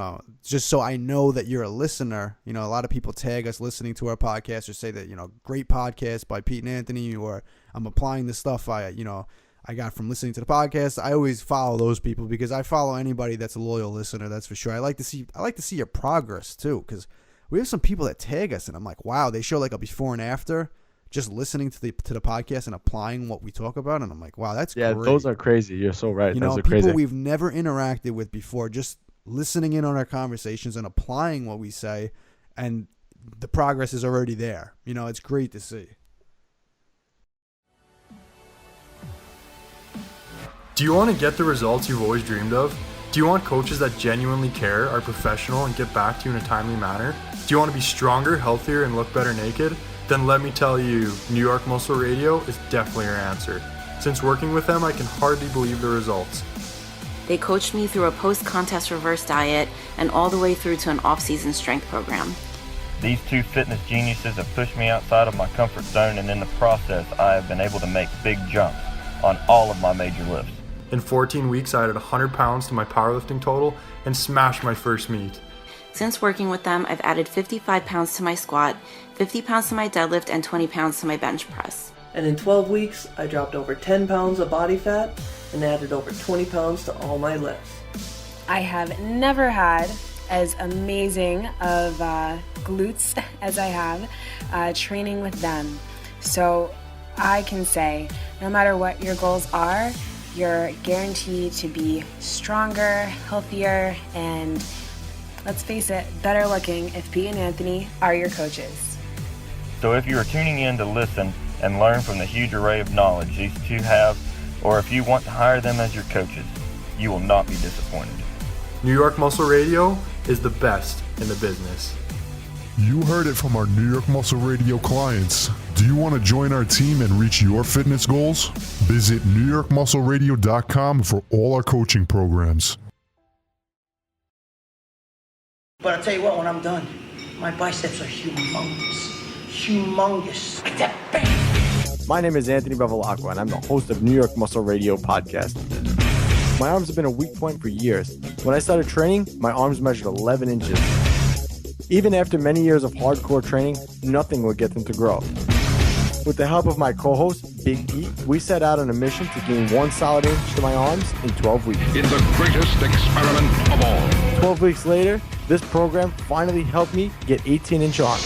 just so I know that you're a listener. A lot of people tag us listening to our podcast or say that, great podcast by Pete and Anthony, or I'm applying the stuff I got from listening to the podcast. I always follow those people because I follow anybody that's a loyal listener. That's for sure. I like to see your progress too, because we have some people that tag us, and I'm like, wow, they show like a before and after, just listening to the podcast and applying what we talk about, and I'm like, wow, that's great. Those are crazy. You're so right. Those are people crazy. We've never interacted with before, just listening in on our conversations and applying what we say, and the progress is already there. It's great to see. Do you want to get the results you've always dreamed of? Do you want coaches that genuinely care, are professional, and get back to you in a timely manner? Do you want to be stronger, healthier, and look better naked? Then let me tell you, New York Muscle Radio is definitely your answer. Since working with them, I can hardly believe the results. They coached me through a post-contest reverse diet and all the way through to an off-season strength program. These two fitness geniuses have pushed me outside of my comfort zone, and in the process, I have been able to make big jumps on all of my major lifts. In 14 weeks, I added 100 pounds to my powerlifting total and smashed my first meet. Since working with them, I've added 55 pounds to my squat, 50 pounds to my deadlift, and 20 pounds to my bench press. And in 12 weeks, I dropped over 10 pounds of body fat and added over 20 pounds to all my lifts. I have never had as amazing of glutes as I have training with them. So I can say, no matter what your goals are, you're guaranteed to be stronger, healthier, and let's face it, better looking if Pete and Anthony are your coaches. So if you are tuning in to listen and learn from the huge array of knowledge these two have, or if you want to hire them as your coaches, you will not be disappointed. New York Muscle Radio is the best in the business. You heard it from our New York Muscle Radio clients. Do you want to join our team and reach your fitness goals? Visit NewYorkMuscleRadio.com for all our coaching programs. But I'll tell you what, when I'm done, my biceps are humongous. Humongous. Like that, bang! My name is Anthony Bevilacqua, and I'm the host of New York Muscle Radio podcast. My arms have been a weak point for years. When I started training, my arms measured 11 inches. Even after many years of hardcore training, nothing would get them to grow. With the help of my co-host, Big Pete, we set out on a mission to gain 1 solid inch to my arms in 12 weeks. In the greatest experiment of all. 12 weeks later, this program finally helped me get 18-inch arms.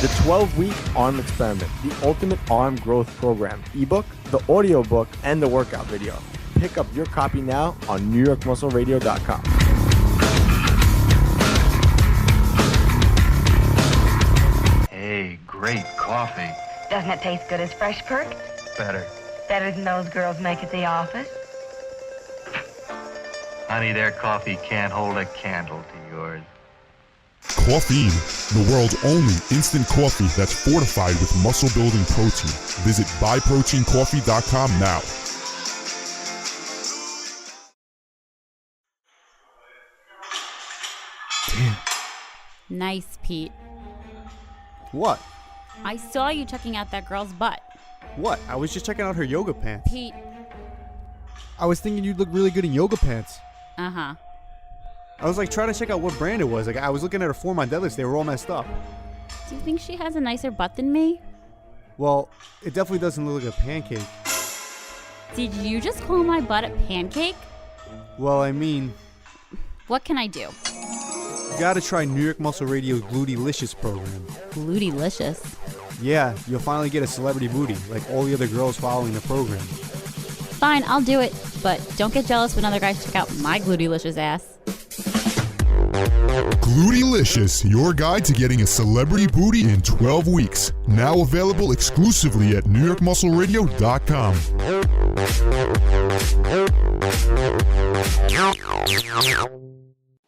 The 12-week Arm Experiment, the ultimate arm growth program, ebook, the audio book, and the workout video. Pick up your copy now on NewYorkMuscleRadio.com. Hey, great coffee. Doesn't it taste good as Fresh Perk? Better. Better than those girls make at the office? Honey, their coffee can't hold a candle to yours. Coffeine, the world's only instant coffee that's fortified with muscle-building protein. Visit BuyProteinCoffee.com now. Damn. Nice, Pete. What? I saw you checking out that girl's butt. What? I was just checking out her yoga pants. Pete. I was thinking you'd look really good in yoga pants. Uh-huh. I was like trying to check out what brand it was. Like I was looking at her form on deadlifts. They were all messed up. Do you think she has a nicer butt than me? Well, it definitely doesn't look like a pancake. Did you just call my butt a pancake? Well, I mean... What can I do? You gotta try New York Muscle Radio's Glutylicious program. Glutylicious. Yeah, you'll finally get a celebrity booty, like all the other girls following the program. Fine, I'll do it, but don't get jealous when other guys check out my glutylicious ass. Glutylicious, your guide to getting a celebrity booty in 12 weeks. Now available exclusively at NewYorkMuscleRadio.com.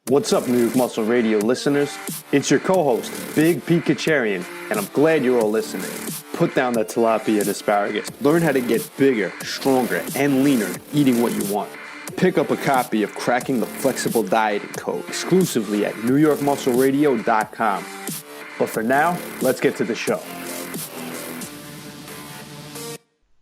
What's up, New York Muscle Radio listeners? It's your co-host, Big Pete Kacharian, and I'm glad you're all listening. Put down that tilapia and asparagus. Learn how to get bigger, stronger, and leaner eating what you want. Pick up a copy of Cracking the Flexible Dieting Code exclusively at NewYorkMuscleRadio.com. But for now, let's get to the show.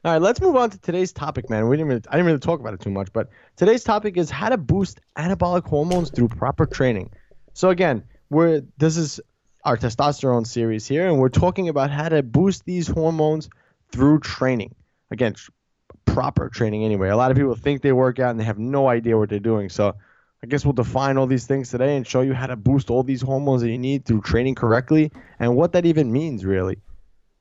All right, let's move on to today's topic, man. I didn't really talk about it too much, but today's topic is how to boost anabolic hormones through proper training. So again, this is our testosterone series here, and we're talking about how to boost these hormones through training. Again, proper training anyway. A lot of people think they work out and they have no idea what they're doing. So I guess we'll define all these things today and show you how to boost all these hormones that you need through training correctly and what that even means, really.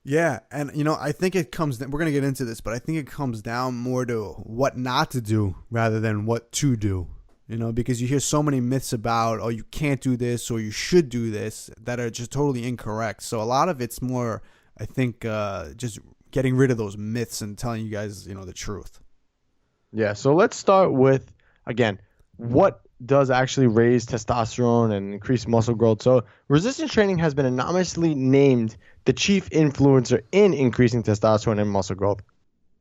Yeah, and I think it comes, we're going to get into this, but I think it comes down more to what not to do rather than what to do, because you hear so many myths about, oh, you can't do this or you should do this that are just totally incorrect. So a lot of it's more, I think, just getting rid of those myths and telling you guys, the truth. Yeah, so let's start with, again, what does actually raise testosterone and increase muscle growth. So resistance training has been anonymously named the chief influencer in increasing testosterone and muscle growth.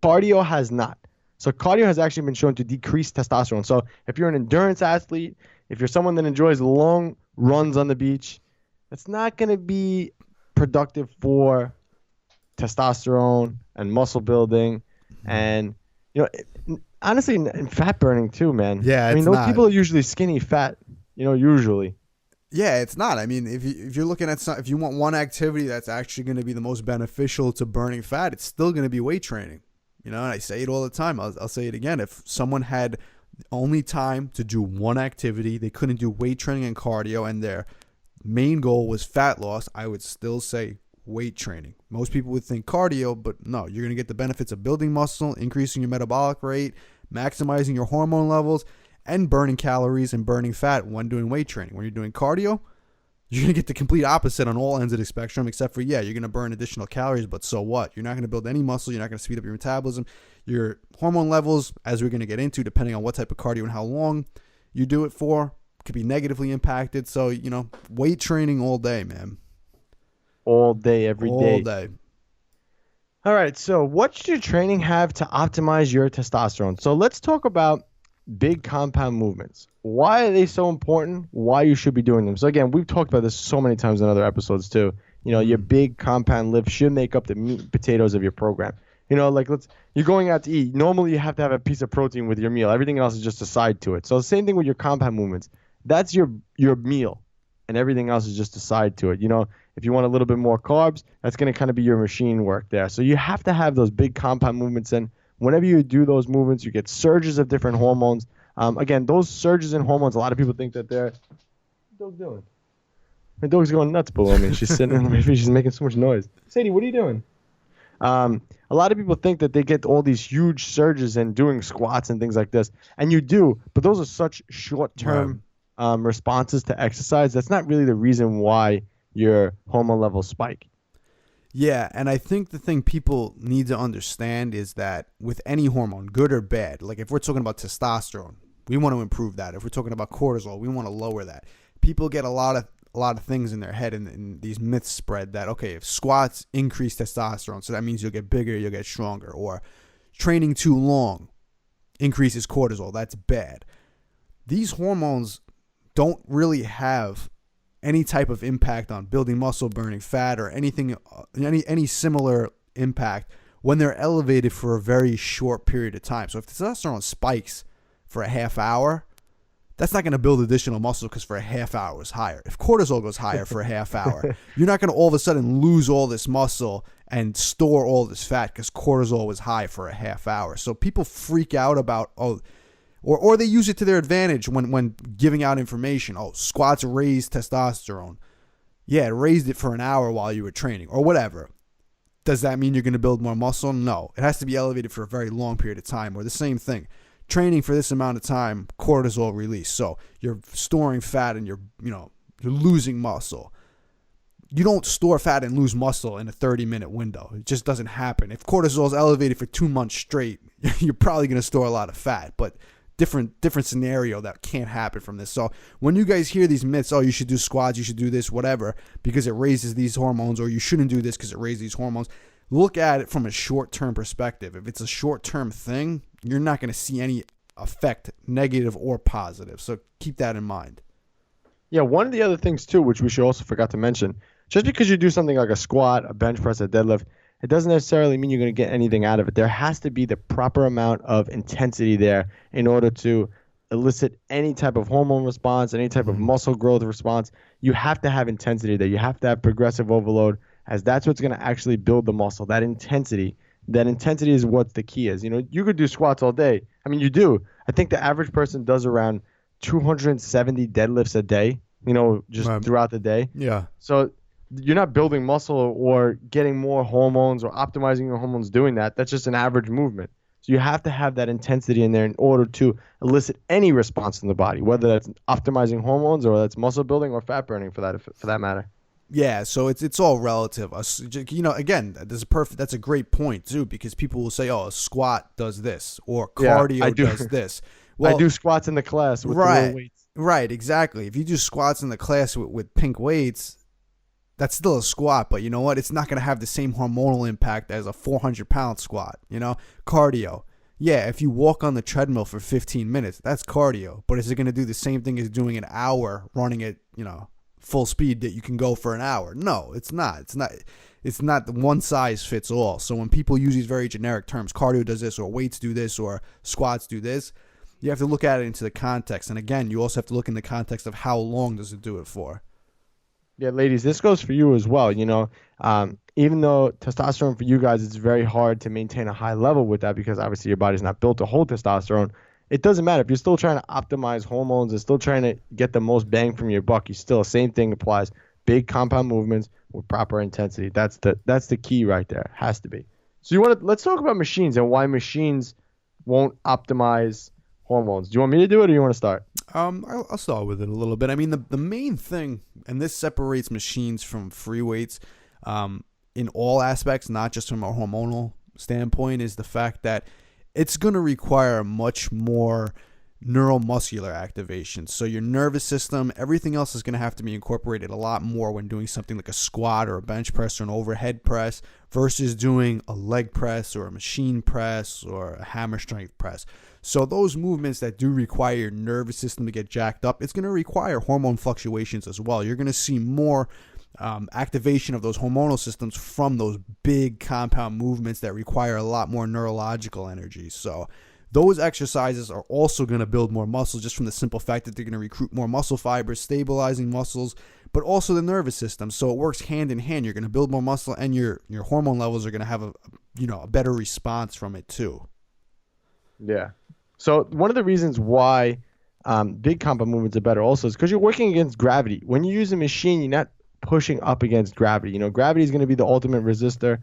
Cardio has not. So cardio has actually been shown to decrease testosterone. So if you're an endurance athlete, if you're someone that enjoys long runs on the beach, it's not going to be productive for testosterone and muscle building and, honestly, and fat burning too, man. Yeah, I mean, those people are usually skinny fat, usually. Yeah, it's not. I mean, if you're looking at if you want one activity that's actually going to be the most beneficial to burning fat, it's still going to be weight training. And I say it all the time. I'll say it again. If someone had only time to do one activity, they couldn't do weight training and cardio, and their main goal was fat loss, I would still say weight training. Most people would think cardio, but no, you're going to get the benefits of building muscle, increasing your metabolic rate, maximizing your hormone levels, and burning calories and burning fat when doing weight training. When you're doing cardio, you're going to get the complete opposite on all ends of the spectrum, except for, you're going to burn additional calories, but so what? You're not going to build any muscle. You're not going to speed up your metabolism. Your hormone levels, as we're going to get into, depending on what type of cardio and how long you do it for, could be negatively impacted. So, weight training all day, man. All day, every day. All day. All right, so what should your training have to optimize your testosterone? So let's talk about big compound movements. Why are they so important? Why you should be doing them? So again, we've talked about this so many times in other episodes too. Your big compound lifts should make up the meat and potatoes of your program. You're going out to eat. Normally you have to have a piece of protein with your meal. Everything else is just a side to it. So the same thing with your compound movements. That's your meal, and everything else is just a side to it. If you want a little bit more carbs, that's going to kind of be your machine work there. So you have to have those big compound movements in. Whenever you do those movements, you get surges of different hormones. Again, those surges in hormones, a lot of people think that they're... What's the dog doing? My dog's going nuts below me. She's sitting in my feet. She's making so much noise. Sadie, what are you doing? A lot of people think that they get all these huge surges in doing squats and things like this. And you do, but those are such short-term responses to exercise. That's not really the reason why your hormone levels spike. Yeah, and I think the thing people need to understand is that with any hormone, good or bad, like if we're talking about testosterone, we want to improve that. If we're talking about cortisol, we want to lower that. People get a lot of things in their head, and these myths spread that, okay, if squats increase testosterone, so that means you'll get bigger, you'll get stronger, or training too long increases cortisol, that's bad. These hormones don't really have any type of impact on building muscle, burning fat, or anything, any similar impact when they're elevated for a very short period of time. So if testosterone spikes for a half hour, that's not going to build additional muscle because for a half hour it's higher. If cortisol goes higher for a half hour, you're not going to all of a sudden lose all this muscle and store all this fat because cortisol was high for a half hour. So people freak out about, Or they use it to their advantage when giving out information. Oh, squats raise testosterone. Yeah, it raised it for an hour while you were training or whatever. Does that mean you're going to build more muscle? No. It has to be elevated for a very long period of time. Or the same thing. Training for this amount of time, cortisol release. So you're storing fat and you're losing muscle. You don't store fat and lose muscle in a 30-minute window. It just doesn't happen. If cortisol is elevated for 2 months straight, you're probably going to store a lot of fat. But different scenario that can't happen from this. So when you guys hear these myths, oh, you should do squats, you should do this, whatever, because it raises these hormones, or you shouldn't do this because it raises these hormones, look at it from a short-term perspective. If it's a short-term thing, you're not going to see any effect, negative or positive. So keep that in mind. Yeah, one of the other things too, which we should also forgot to mention, just because you do something like a squat, a bench press, a deadlift, it doesn't necessarily mean you're going to get anything out of it. There has to be the proper amount of intensity there in order to elicit any type of hormone response, any type of muscle growth response. You have to have intensity there. You have to have progressive overload, as that's what's going to actually build the muscle. That intensity is what the key is. You could do squats all day. I mean, you do. I think the average person does around 270 deadlifts a day, throughout the day. Yeah. So you're not building muscle or getting more hormones or optimizing your hormones doing that. That's just an average movement. So you have to have that intensity in there in order to elicit any response in the body, whether that's optimizing hormones or that's muscle building or fat burning for that matter. Yeah, so it's all relative. Again, that's a great point too, because people will say, "Oh, a squat does this," or cardio does this. Well, I do squats in the class with the low weights. Right, exactly. If you do squats in the class with pink weights, that's still a squat, but you know what? It's not going to have the same hormonal impact as a 400-pound squat. Cardio. Yeah, if you walk on the treadmill for 15 minutes, that's cardio. But is it going to do the same thing as doing an hour running at full speed that you can go for an hour? No, it's not. It's not the one size fits all. So when people use these very generic terms, cardio does this, or weights do this, or squats do this, you have to look at it into the context. And again, you also have to look in the context of how long does it do it for. Yeah, ladies, this goes for you as well. Even though testosterone for you guys, it's very hard to maintain a high level with that because obviously your body's not built to hold testosterone. It doesn't matter. If you're still trying to optimize hormones and still trying to get the most bang from your buck, the same thing applies. Big compound movements with proper intensity. That's the key right there. It has to be. So let's talk about machines and why machines won't optimize hormones. Do you want me to do it or do you want to start? I'll start with it a little bit. I mean, the main thing, and this separates machines from free weights in all aspects, not just from a hormonal standpoint, is the fact that it's going to require much more neuromuscular activation. So your nervous system, everything else is going to have to be incorporated a lot more when doing something like a squat or a bench press or an overhead press versus doing a leg press or a machine press or a hammer strength press. So those movements that do require your nervous system to get jacked up, it's going to require hormone fluctuations as well. You're going to see more activation of those hormonal systems from those big compound movements that require a lot more neurological energy. So those exercises are also going to build more muscle just from the simple fact that they're going to recruit more muscle fibers, stabilizing muscles, but also the nervous system. So it works hand in hand. You're going to build more muscle and your hormone levels are going to have a better response from it too. Yeah. So one of the reasons why big compound movements are better also is because you're working against gravity. When you use a machine, you're not pushing up against gravity. Gravity is going to be the ultimate resistor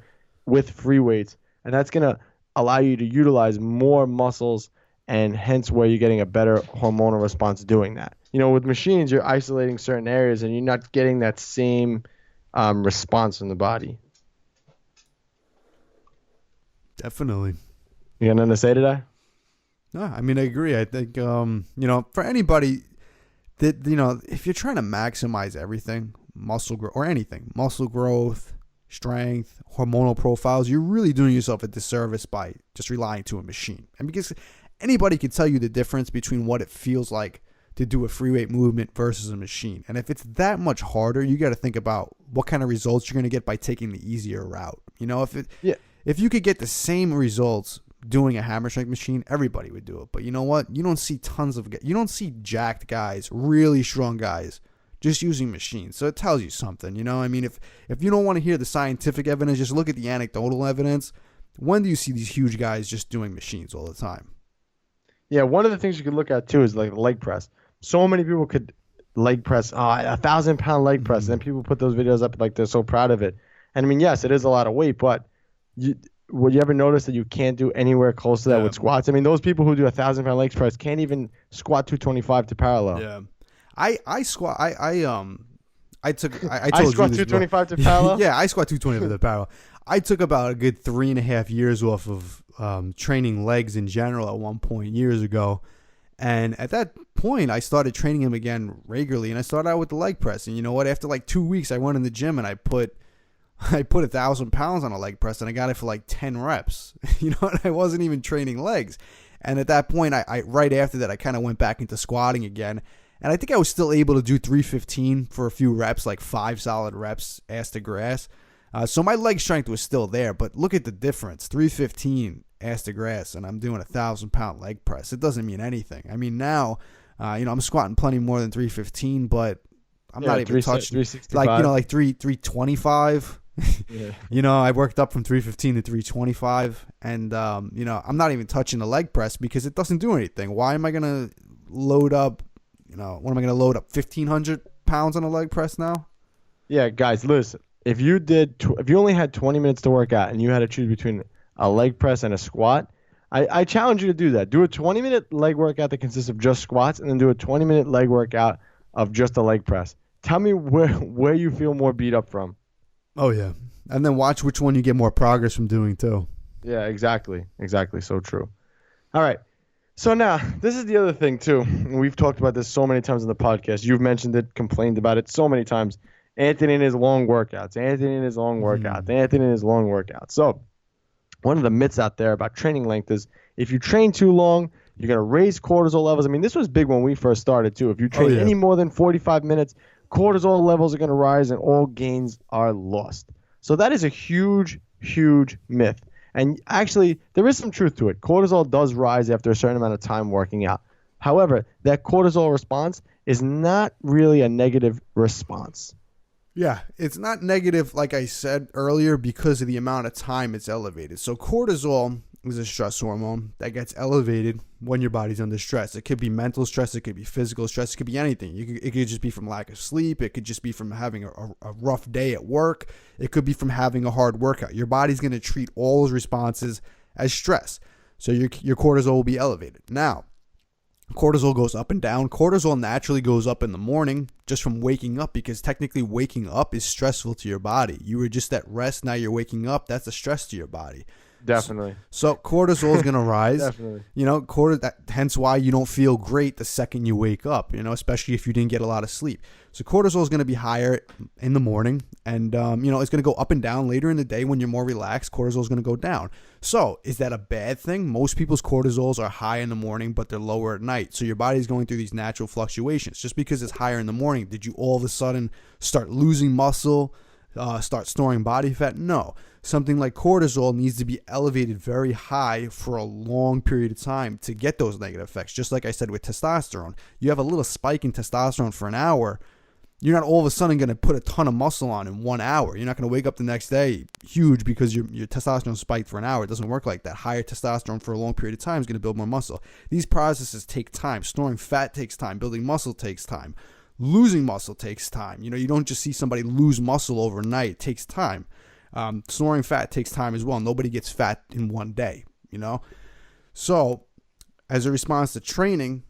with free weights, and that's going to allow you to utilize more muscles, and hence where you're getting a better hormonal response doing that. With machines, you're isolating certain areas, and you're not getting that same response from the body. Definitely. You got nothing to say to that? No, I mean, I agree. I think, for anybody that, if you're trying to maximize everything, muscle growth or anything, muscle growth, strength, hormonal profiles, you're really doing yourself a disservice by just relying to a machine. And because anybody can tell you the difference between what it feels like to do a free weight movement versus a machine. And if it's that much harder, you got to think about what kind of results you're going to get by taking the easier route. If you could get the same results doing a hammer strength machine, everybody would do it. But you know what? You don't see you don't see jacked guys, really strong guys, just using machines. So it tells you something, I mean, if you don't want to hear the scientific evidence, just look at the anecdotal evidence. When do you see these huge guys just doing machines all the time? Yeah, one of the things you could look at too is like the leg press. So many people could leg press, 1,000-pound leg press, and then people put those videos up like they're so proud of it. And I mean, yes, it is a lot of weight, but would you ever notice that you can't do anywhere close to that with squats? I mean, those people who do 1,000-pound leg press can't even squat 225 to parallel. Yeah, I squat. I took. I I told squat you this, 225 to parallel. Yeah, I squat 220 to parallel. I took about a good 3.5 years off of training legs in general at one point years ago. And at that point, I started training him again regularly, and I started out with the leg press. And you know what? After like 2 weeks, I went in the gym and I put 1,000 pounds on a leg press, and I got it for like 10 reps. You know, and I wasn't even training legs. And at that point, I right after that, I kind of went back into squatting again. And I think I was still able to do 315 for a few reps, like 5 solid reps, ass to grass. So my leg strength was still there, but look at the difference: 315 ass to grass, and I'm doing 1,000-pound leg press. It doesn't mean anything. I mean, now, I'm squatting plenty more than 315, but I'm not even touching 365. like 325. Yeah. I worked up from 315 to 325, and I'm not even touching the leg press because it doesn't do anything. Why am I gonna load up? What am I gonna load up? 1,500 pounds on a leg press now? Yeah, guys, listen. If you only had 20 minutes to work out and you had to choose between a leg press and a squat, I challenge you to do that. Do a 20-minute leg workout that consists of just squats, and then do a 20-minute leg workout of just a leg press. Tell me where you feel more beat up from. Oh, yeah. And then watch which one you get more progress from doing, too. Yeah, exactly. Exactly. So true. All right. So now, this is the other thing, too. We've talked about this so many times in the podcast. You've mentioned it, complained about it so many times. Anthony and his long workouts. So one of the myths out there about training length is if you train too long, you're going to raise cortisol levels. I mean, this was big when we first started, too. If you train any more than 45 minutes, cortisol levels are going to rise and all gains are lost. So that is a huge, huge myth. And actually, there is some truth to it. Cortisol does rise after a certain amount of time working out. However, that cortisol response is not really a negative response. Yeah, it's not negative, like I said earlier, because of the amount of time it's elevated. So cortisol is a stress hormone that gets elevated when your body's under stress. It could be mental stress. It could be physical stress. It could be anything. It could just be from lack of sleep. It could just be from having a rough day at work. It could be from having a hard workout. Your body's going to treat all those responses as stress. So your cortisol will be elevated. Now, cortisol goes up and down. Cortisol naturally goes up in the morning just from waking up, because technically waking up is stressful to your body. You were just at rest. Now you're waking up. That's a stress to your body. Definitely. So cortisol is going to rise. Definitely. Hence why you don't feel great the second you wake up, especially if you didn't get a lot of sleep. So cortisol is going to be higher in the morning, and, it's going to go up and down later in the day. When you're more relaxed, cortisol is going to go down. So is that a bad thing? Most people's cortisols are high in the morning, but they're lower at night. So your body's going through these natural fluctuations. Just because it's higher in the morning, did you all of a sudden start losing muscle, start storing body fat? No. Something like cortisol needs to be elevated very high for a long period of time to get those negative effects. Just like I said with testosterone, you have a little spike in testosterone for an hour. You're not all of a sudden going to put a ton of muscle on in 1 hour. You're not going to wake up the next day huge because your testosterone spiked for an hour. It doesn't work like that. Higher testosterone for a long period of time is going to build more muscle. These processes take time. Storing fat takes time. Building muscle takes time. Losing muscle takes time. You don't just see somebody lose muscle overnight. It takes time. Storing fat takes time as well. Nobody gets fat in one day, So as a response to training,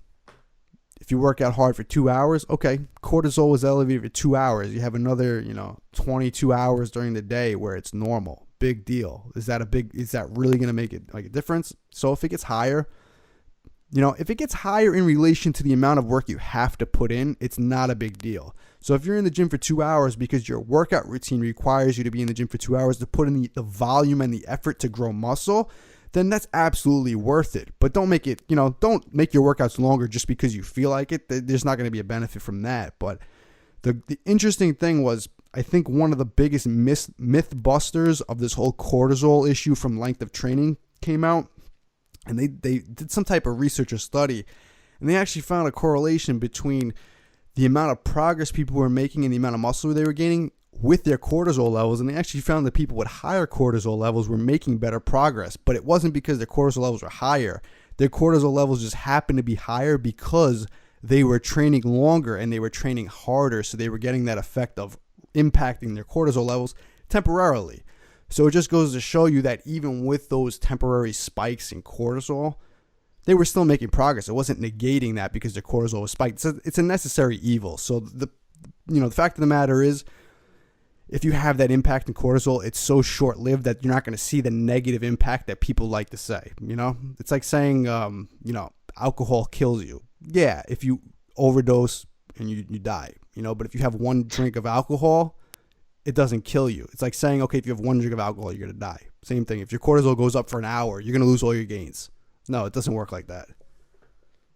if you work out hard for 2 hours, okay, cortisol is elevated for 2 hours. You have another, 22 hours during the day where it's normal. Big deal. Is that really going to make it like a difference? So if it gets higher, if it gets higher in relation to the amount of work you have to put in, it's not a big deal. So if you're in the gym for 2 hours because your workout routine requires you to be in the gym for 2 hours to put in the volume and the effort to grow muscle, then that's absolutely worth it. But don't make it, don't make your workouts longer just because you feel like it. There's not going to be a benefit from that. But the interesting thing was, I think one of the biggest myth busters of this whole cortisol issue from length of training came out. And they did some type of research or study, and they actually found a correlation between the amount of progress people were making and the amount of muscle they were gaining with their cortisol levels. And they actually found that people with higher cortisol levels were making better progress, but it wasn't because their cortisol levels were higher. Their cortisol levels just happened to be higher because they were training longer and they were training harder. So they were getting that effect of impacting their cortisol levels temporarily. So it just goes to show you that even with those temporary spikes in cortisol, they were still making progress. It wasn't negating that because their cortisol was spiked. It's a necessary evil. So the fact of the matter is, if you have that impact in cortisol, it's so short-lived that you're not going to see the negative impact that people like to say. It's like saying, alcohol kills you. Yeah, if you overdose and you die, but if you have one drink of alcohol, it doesn't kill you. It's like saying, okay, if you have one drink of alcohol, you're going to die. Same thing. If your cortisol goes up for an hour, you're going to lose all your gains. No, it doesn't work like that.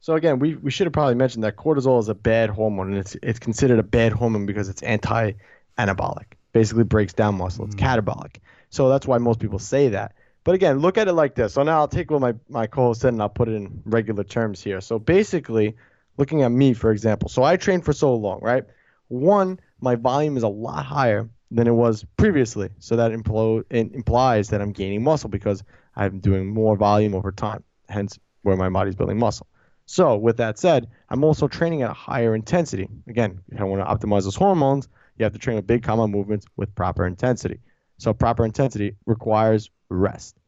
So again, we should have probably mentioned that cortisol is a bad hormone, and it's considered a bad hormone because it's anti-anabolic. Basically breaks down muscle. It's catabolic. So that's why most people say that. But again, look at it like this. So now I'll take what my co-host said and I'll put it in regular terms here. So basically, looking at me, for example. So I trained for so long, right? One, my volume is a lot higher than it was previously. So that implies that I'm gaining muscle because I'm doing more volume over time. Hence, where my body's building muscle. So with that said, I'm also training at a higher intensity. Again, if I want to optimize those hormones, you have to train with big compound movements with proper intensity. So proper intensity requires rest.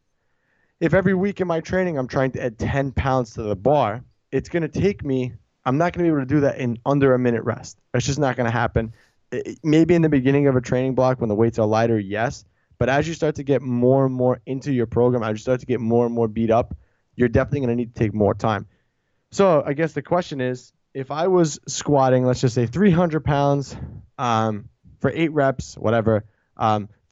If every week in my training I'm trying to add 10 pounds to the bar, it's going to take me, I'm not going to be able to do that in under a minute rest. It's just not going to happen. Maybe in the beginning of a training block when the weights are lighter, yes. But as you start to get more and more into your program, as you start to get more and more beat up, you're definitely going to need to take more time. So I guess the question is, if I was squatting, let's just say 300 pounds for 8 reps, whatever,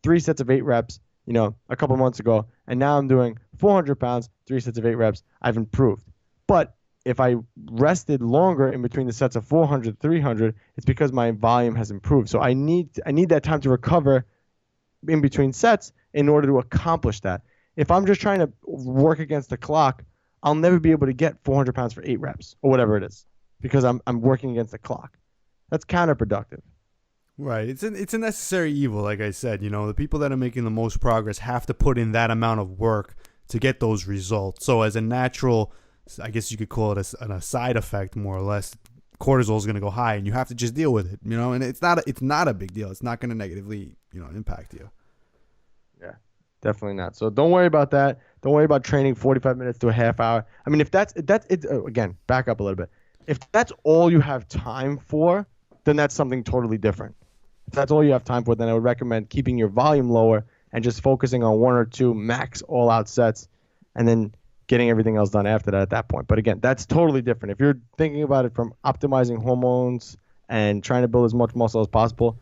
3 sets of 8 reps, a couple months ago, and now I'm doing 400 pounds, 3 sets of 8 reps, I've improved. But if I rested longer in between the sets of 400, 300, it's because my volume has improved. So I need that time to recover in between sets in order to accomplish that. If I'm just trying to work against the clock, I'll never be able to get 400 pounds for 8 reps or whatever it is because I'm working against the clock. That's counterproductive. Right. It's a necessary evil, like I said. The people that are making the most progress have to put in that amount of work to get those results. So as a natural, I guess you could call it a side effect, more or less, cortisol is going to go high, and you have to just deal with it. And it's not a big deal. It's not going to negatively impact you. Yeah, definitely not. So don't worry about that. Don't worry about training 45 minutes to a half hour. I mean, if that's it, again, back up a little bit. If that's all you have time for, then that's something totally different. If that's all you have time for, then I would recommend keeping your volume lower and just focusing on 1 or 2 max all-out sets and then getting everything else done after that at that point. But again, that's totally different. If you're thinking about it from optimizing hormones and trying to build as much muscle as possible,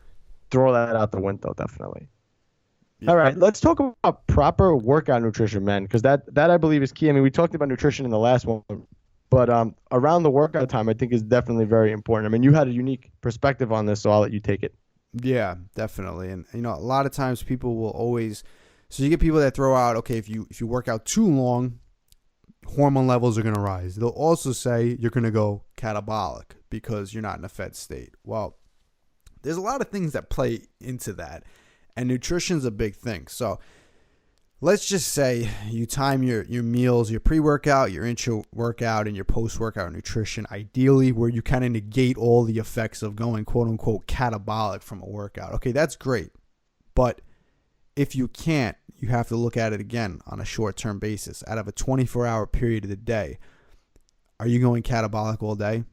throw that out the window, definitely. Yeah. All right, let's talk about proper workout nutrition, man, because that I believe is key. I mean, we talked about nutrition in the last one, but around the workout time, I think is definitely very important. I mean, you had a unique perspective on this, so I'll let you take it. Yeah, definitely. And a lot of times people will always, so you get people that throw out, okay, if you work out too long, hormone levels are going to rise. They'll also say you're going to go catabolic because you're not in a fed state. Well, there's a lot of things that play into that, and nutrition's a big thing. So let's just say you time your meals, your pre-workout, your intra-workout, and your post-workout nutrition, ideally where you kind of negate all the effects of going quote-unquote catabolic from a workout. Okay, that's great. But if you can't, you have to look at it again on a short-term basis. Out of a 24-hour period of the day, are you going catabolic all day?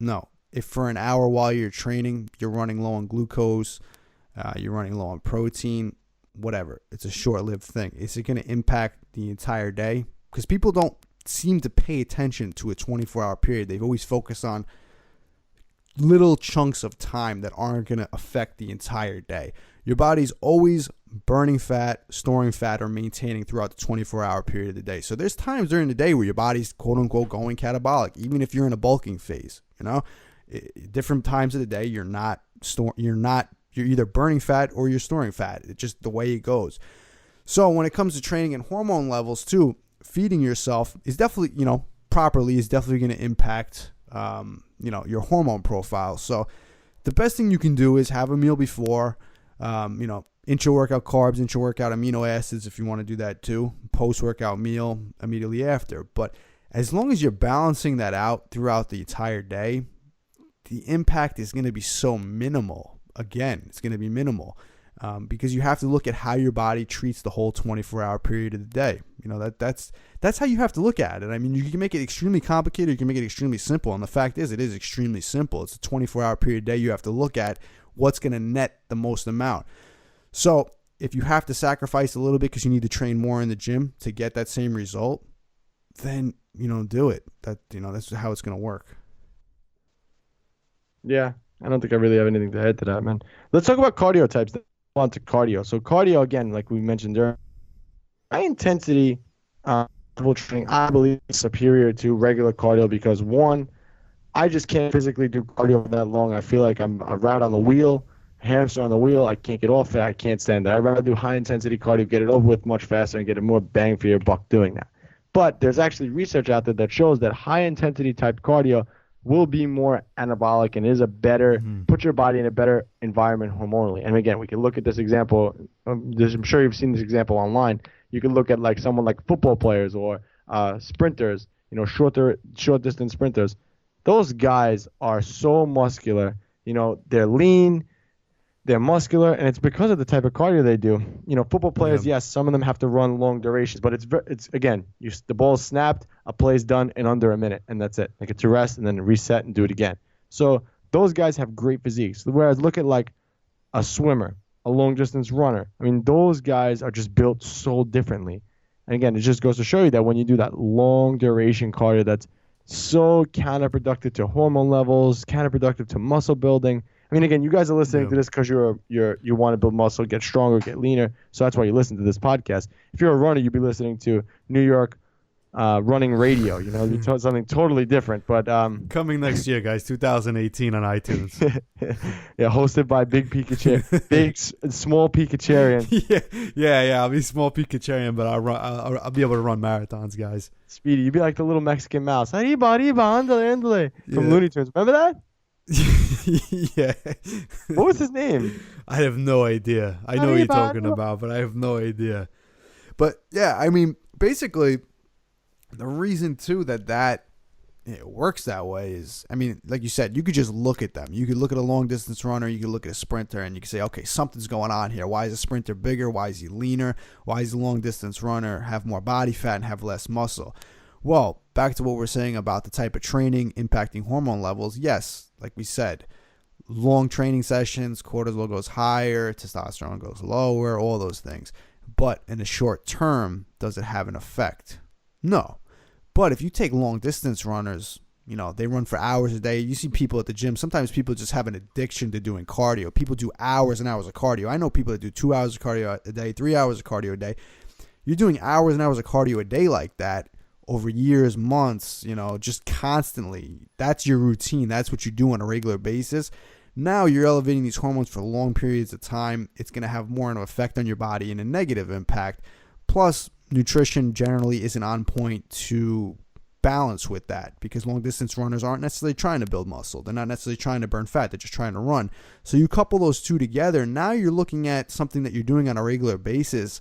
No. If for an hour while you're training, you're running low on glucose, you're running low on protein, whatever, it's a short-lived thing. Is it going to impact the entire day? Because people don't seem to pay attention to a 24-hour period. They've always focused on little chunks of time that aren't going to affect the entire day. Your body's always burning fat, storing fat, or maintaining throughout the 24-hour period of the day. So there's times during the day where your body's quote-unquote going catabolic, even if you're in a bulking phase. Different times of the day, you're either burning fat or you're storing fat. It's just the way it goes. So when it comes to training and hormone levels too, feeding yourself is definitely, properly is definitely going to impact, your hormone profile. So the best thing you can do is have a meal before, intra-workout carbs, intra-workout amino acids if you want to do that too. Post-workout meal immediately after. But as long as you're balancing that out throughout the entire day, the impact is going to be so minimal. Again, it's going to be minimal because you have to look at how your body treats the whole 24-hour period of the day. That's how you have to look at it. I mean, you can make it extremely complicated, you can make it extremely simple, and the fact is, it is extremely simple. It's a 24-hour period day. You have to look at what's going to net the most amount. So if you have to sacrifice a little bit because you need to train more in the gym to get that same result, then do it. That's how it's going to work. Yeah, I don't think I really have anything to add to that, man. Let's talk about cardio types. On to cardio. So cardio, again, like we mentioned earlier, high intensity interval training, I believe, is superior to regular cardio because, one, I just can't physically do cardio for that long. I feel like I'm around on the wheel, hamster on the wheel. I can't get off it. I can't stand that. I'd rather do high intensity cardio, get it over with much faster, and get a more bang for your buck doing that. But there's actually research out there that shows that high intensity type cardio will be more anabolic and is a better, put your body in a better environment hormonally. And again, we can look at this example. I'm sure you've seen this example online. You can look at like someone like football players or sprinters, short distance sprinters. Those guys are so muscular. They're lean, they're muscular, and it's because of the type of cardio they do. Football players, yes, some of them have to run long durations, but it's again, the ball's snapped, a play's done in under a minute, and that's it. Like it's a rest and then reset and do it again. So those guys have great physiques. Whereas look at like a swimmer, a long distance runner. I mean, those guys are just built so differently. And again, it just goes to show you that when you do that long duration cardio, that's so counterproductive to hormone levels, counterproductive to muscle building. I mean, again, you guys are listening to this because you want to build muscle, get stronger, get leaner. So that's why you listen to this podcast. If you're a runner, you'd be listening to New York Running Radio. You something totally different. But coming next year, guys, 2018 on iTunes. Yeah, hosted by Big Picacharian, small Picacharian. Yeah. I'll be small Picacharian, but I'll be able to run marathons, guys. Speedy, you'd be like the little Mexican mouse. Arriba, andale. From Looney Tunes. Remember that? Yeah. What was his name? I have no idea. I know what you're talking about, but I have no idea. But yeah, I mean, basically, the reason too that it works that way is, I mean, like you said, you could just look at them. You could look at a long distance runner, you could look at a sprinter, and you could say, okay, something's going on here. Why is a sprinter bigger? Why is he leaner? Why is the long distance runner have more body fat and have less muscle? Well, back to what we're saying about the type of training impacting hormone levels. Yes, like we said, long training sessions, cortisol goes higher, testosterone goes lower, all those things. But in the short term, does it have an effect? No. But if you take long distance runners, they run for hours a day. You see people at the gym. Sometimes people just have an addiction to doing cardio. People do hours and hours of cardio. I know people that do 2 hours of cardio a day, 3 hours of cardio a day. You're doing hours and hours of cardio a day like that over years, months, just constantly. That's your routine. That's what you do on a regular basis. Now you're elevating these hormones for long periods of time. It's going to have more of an effect on your body and a negative impact. Plus, nutrition generally isn't on point to balance with that because long distance runners aren't necessarily trying to build muscle. They're not necessarily trying to burn fat. They're just trying to run. So you couple those two together. Now you're looking at something that you're doing on a regular basis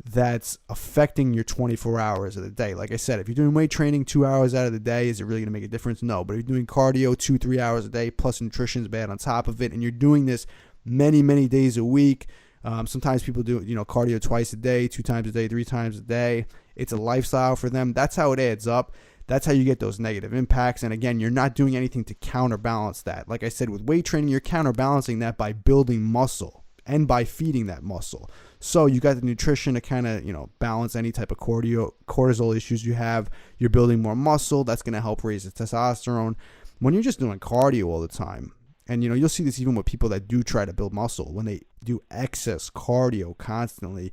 that's affecting your 24 hours of the day. Like I said, if you're doing weight training 2 hours out of the day, is it really going to make a difference? No. But if you're doing cardio 2-3 hours a day, plus nutrition's bad on top of it, and you're doing this many, many days a week, sometimes people do, cardio twice a day, 2 times a day, 3 times a day. It's a lifestyle for them. That's how it adds up. That's how you get those negative impacts. And again, you're not doing anything to counterbalance that. Like I said, with weight training, you're counterbalancing that by building muscle and by feeding that muscle. So you got the nutrition to kind of, balance any type of cortisol issues you have. You're building more muscle. That's going to help raise the testosterone. When you're just doing cardio all the time, and, you'll see this even with people that do try to build muscle. When they do excess cardio constantly,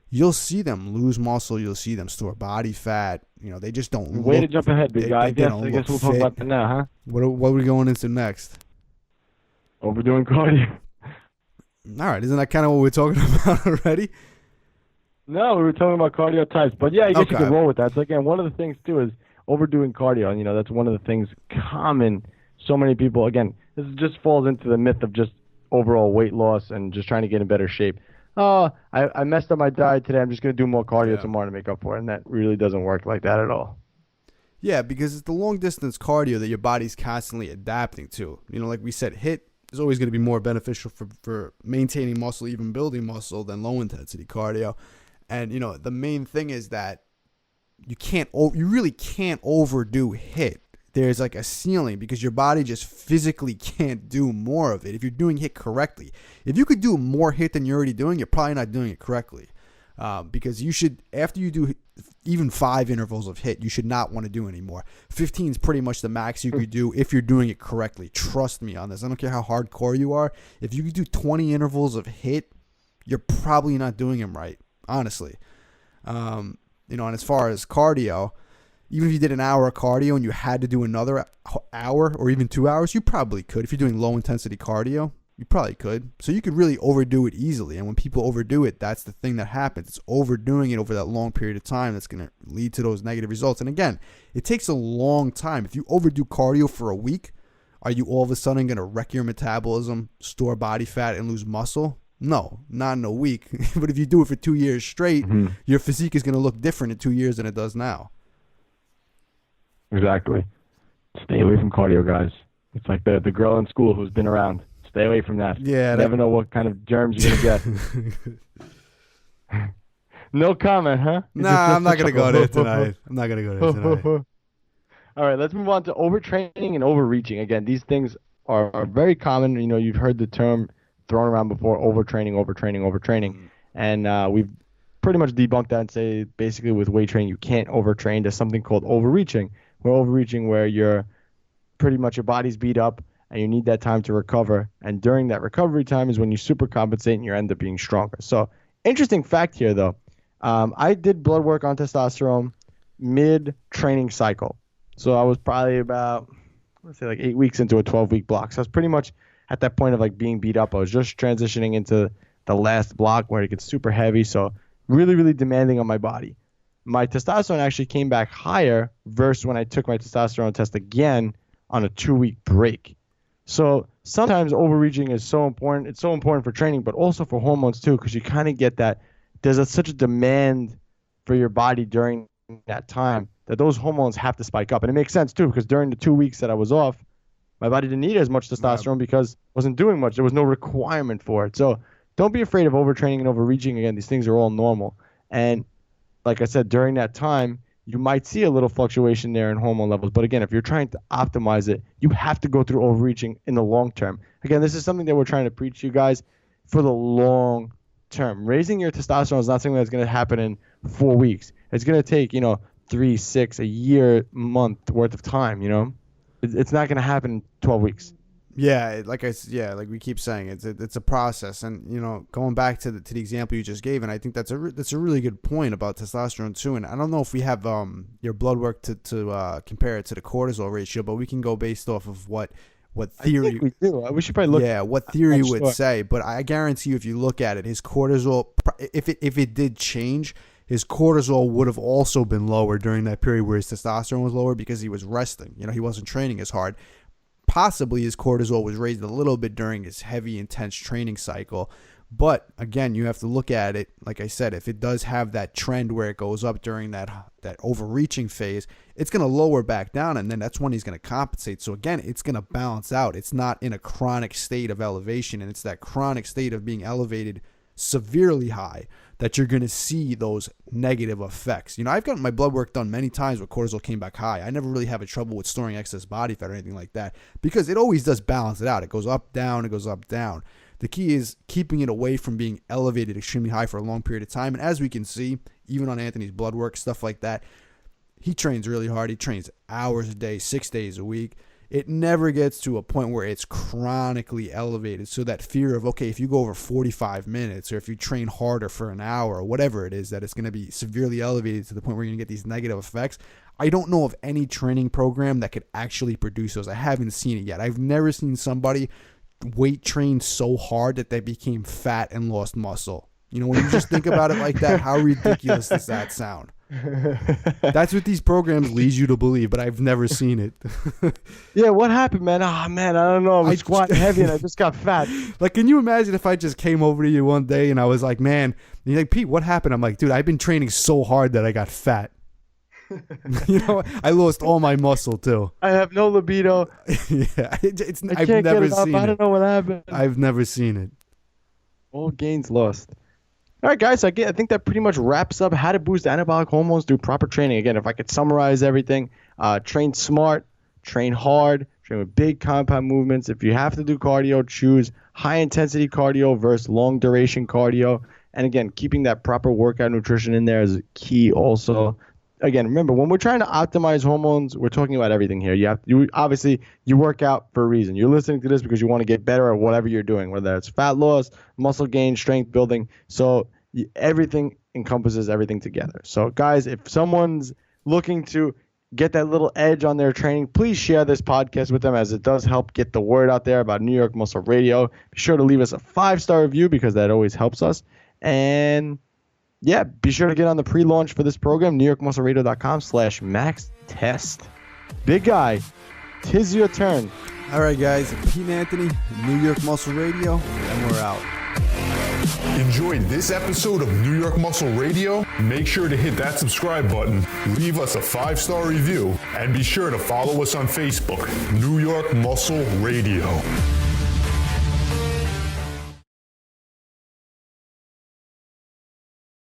you'll see them lose muscle. You'll see them store body fat. They just don't Way to jump ahead, big guy. I guess we'll talk about that now, huh? What are we going into next? Overdoing cardio. All right, isn't that kind of what we're talking about already? No, we were talking about cardio types, but yeah, I guess you could roll with that. So again, one of the things too is overdoing cardio, and that's one of the things common. So many people, again, this just falls into the myth of just overall weight loss and just trying to get in better shape. Oh, I messed up my diet today. I'm just going to do more cardio tomorrow to make up for it, and that really doesn't work like that at all. Yeah, because it's the long distance cardio that your body's constantly adapting to. You know, like we said, HIIT is always going to be more beneficial for maintaining muscle, even building muscle, than low intensity cardio. And, you know, the main thing is that you really can't overdo HIIT. There's like a ceiling because your body just physically can't do more of it if you're doing HIIT correctly. If you could do more HIIT than you're already doing, you're probably not doing it correctly. Because you should, after you do even 5 intervals of HIIT, you should not want to do anymore. 15 is pretty much the max you could do if you're doing it correctly. Trust me on this. I don't care how hardcore you are. If you could do 20 intervals of HIIT, you're probably not doing them right, honestly. You know, and as far as cardio, even if you did an hour of cardio and you had to do another hour or even 2 hours, you probably could. If you're doing low intensity cardio, you probably could. So you could really overdo it easily. And when people overdo it, that's the thing that happens. It's overdoing it over that long period of time that's going to lead to those negative results. And again, it takes a long time. If you overdo cardio for a week, are you all of a sudden going to wreck your metabolism, store body fat, and lose muscle? No, not in a week. But if you do it for 2 years straight, your physique is going to look different in 2 years than it does now. Exactly. Stay away from cardio, guys. It's like the girl in school who's been around. Stay away from that. Yeah. You never know what kind of germs you're going to get. No comment, huh? Nah, I'm not going to go there tonight. All right, let's move on to overtraining and overreaching. Again, these things are very common. You know, you've heard the term thrown around before, overtraining. And we've pretty much debunked that and say basically with weight training, you can't overtrain. There's something called overreaching. Where you're pretty much your body's beat up and you need that time to recover. And during that recovery time is when you super compensate and you end up being stronger. So interesting fact here, though. I did blood work on testosterone mid-training cycle. So I was probably about, let's say like 8 weeks into a 12-week block. So I was pretty much at that point of like being beat up. I was just transitioning into the last block where it gets super heavy. So really, really demanding on my body. My testosterone actually came back higher versus when I took my testosterone test again on a 2-week break. So sometimes overreaching is so important. It's so important for training, but also for hormones too, because you kind of get that there's such a demand for your body during that time that those hormones have to spike up. And it makes sense too, because during the 2 weeks that I was off, my body didn't need as much testosterone because it wasn't doing much. There was no requirement for it. So don't be afraid of overtraining and overreaching. Again, these things are all normal. And like I said, during that time, you might see a little fluctuation there in hormone levels. But again, if you're trying to optimize it, you have to go through overreaching in the long term. Again, this is something that we're trying to preach to you guys for the long term. Raising your testosterone is not something that's going to happen in 4 weeks. It's going to take, 3, 6, a year, month worth of time, It's not going to happen in 12 weeks. Yeah, like we keep saying, it's a process, and going back to the example you just gave, and I think that's a really good point about testosterone too. And I don't know if we have your blood work to compare it to the cortisol ratio, but we can go based off of what theory. I think we do. We should probably look. Yeah, what theory would say, but I guarantee you, if you look at it, his cortisol, if it did change, his cortisol would have also been lower during that period where his testosterone was lower because he was resting. He wasn't training as hard. Possibly his cortisol was raised a little bit during his heavy, intense training cycle. But again, you have to look at it, like I said, if it does have that trend where it goes up during that overreaching phase, it's going to lower back down, and then that's when he's going to compensate. So again, it's going to balance out. It's not in a chronic state of elevation, and it's that chronic state of being elevated severely high that you're going to see those negative effects. I've gotten my blood work done many times where cortisol came back high. I never really have a trouble with storing excess body fat or anything like that because it always does balance it out. It goes up, down, it goes up, down. The key is keeping it away from being elevated extremely high for a long period of time. And as we can see, even on Anthony's blood work, stuff like that, he trains really hard. He trains hours a day, 6 days a week. It never gets to a point where it's chronically elevated. So that fear of, okay, if you go over 45 minutes or if you train harder for an hour or whatever it is, that it's going to be severely elevated to the point where you're going to get these negative effects. I don't know of any training program that could actually produce those. I haven't seen it yet. I've never seen somebody weight train so hard that they became fat and lost muscle. When you just think about it like that, how ridiculous does that sound? That's what these programs lead you to believe, but I've never seen it. Yeah, what happened, man? Oh, man, I don't know. I was squatting heavy and I just got fat. Like, can you imagine if I just came over to you one day and I was like, man, and you're like, Pete, what happened? I'm like, dude, I've been training so hard that I got fat. You know, I lost all my muscle too. I have no libido. Yeah, I I've can't never get it up. seen I don't it. know what happened. I've never seen it. All gains lost. All right, guys. I think that pretty much wraps up how to boost anabolic hormones through proper training. Again, if I could summarize everything, train smart, train hard, train with big compound movements. If you have to do cardio, choose high intensity cardio versus long duration cardio. And again, keeping that proper workout nutrition in there is key also. Again, remember, when we're trying to optimize hormones, we're talking about everything here. Obviously you work out for a reason. You're listening to this because you want to get better at whatever you're doing, whether it's fat loss, muscle gain, strength building. So everything encompasses everything together. So guys, if someone's looking to get that little edge on their training, please share this podcast with them, as it does help get the word out there about New York Muscle Radio. Be sure to leave us a 5-star review because that always helps us. And yeah, be sure to get on the pre-launch for this program, NewYorkMuscleRadio.com/max-test. Big guy, 'tis your turn. All right, guys. Pete and Anthony, New York Muscle Radio, and we're out. Enjoyed this episode of New York Muscle Radio? Make sure to hit that subscribe button, leave us a 5-star review, and be sure to follow us on Facebook, New York Muscle Radio.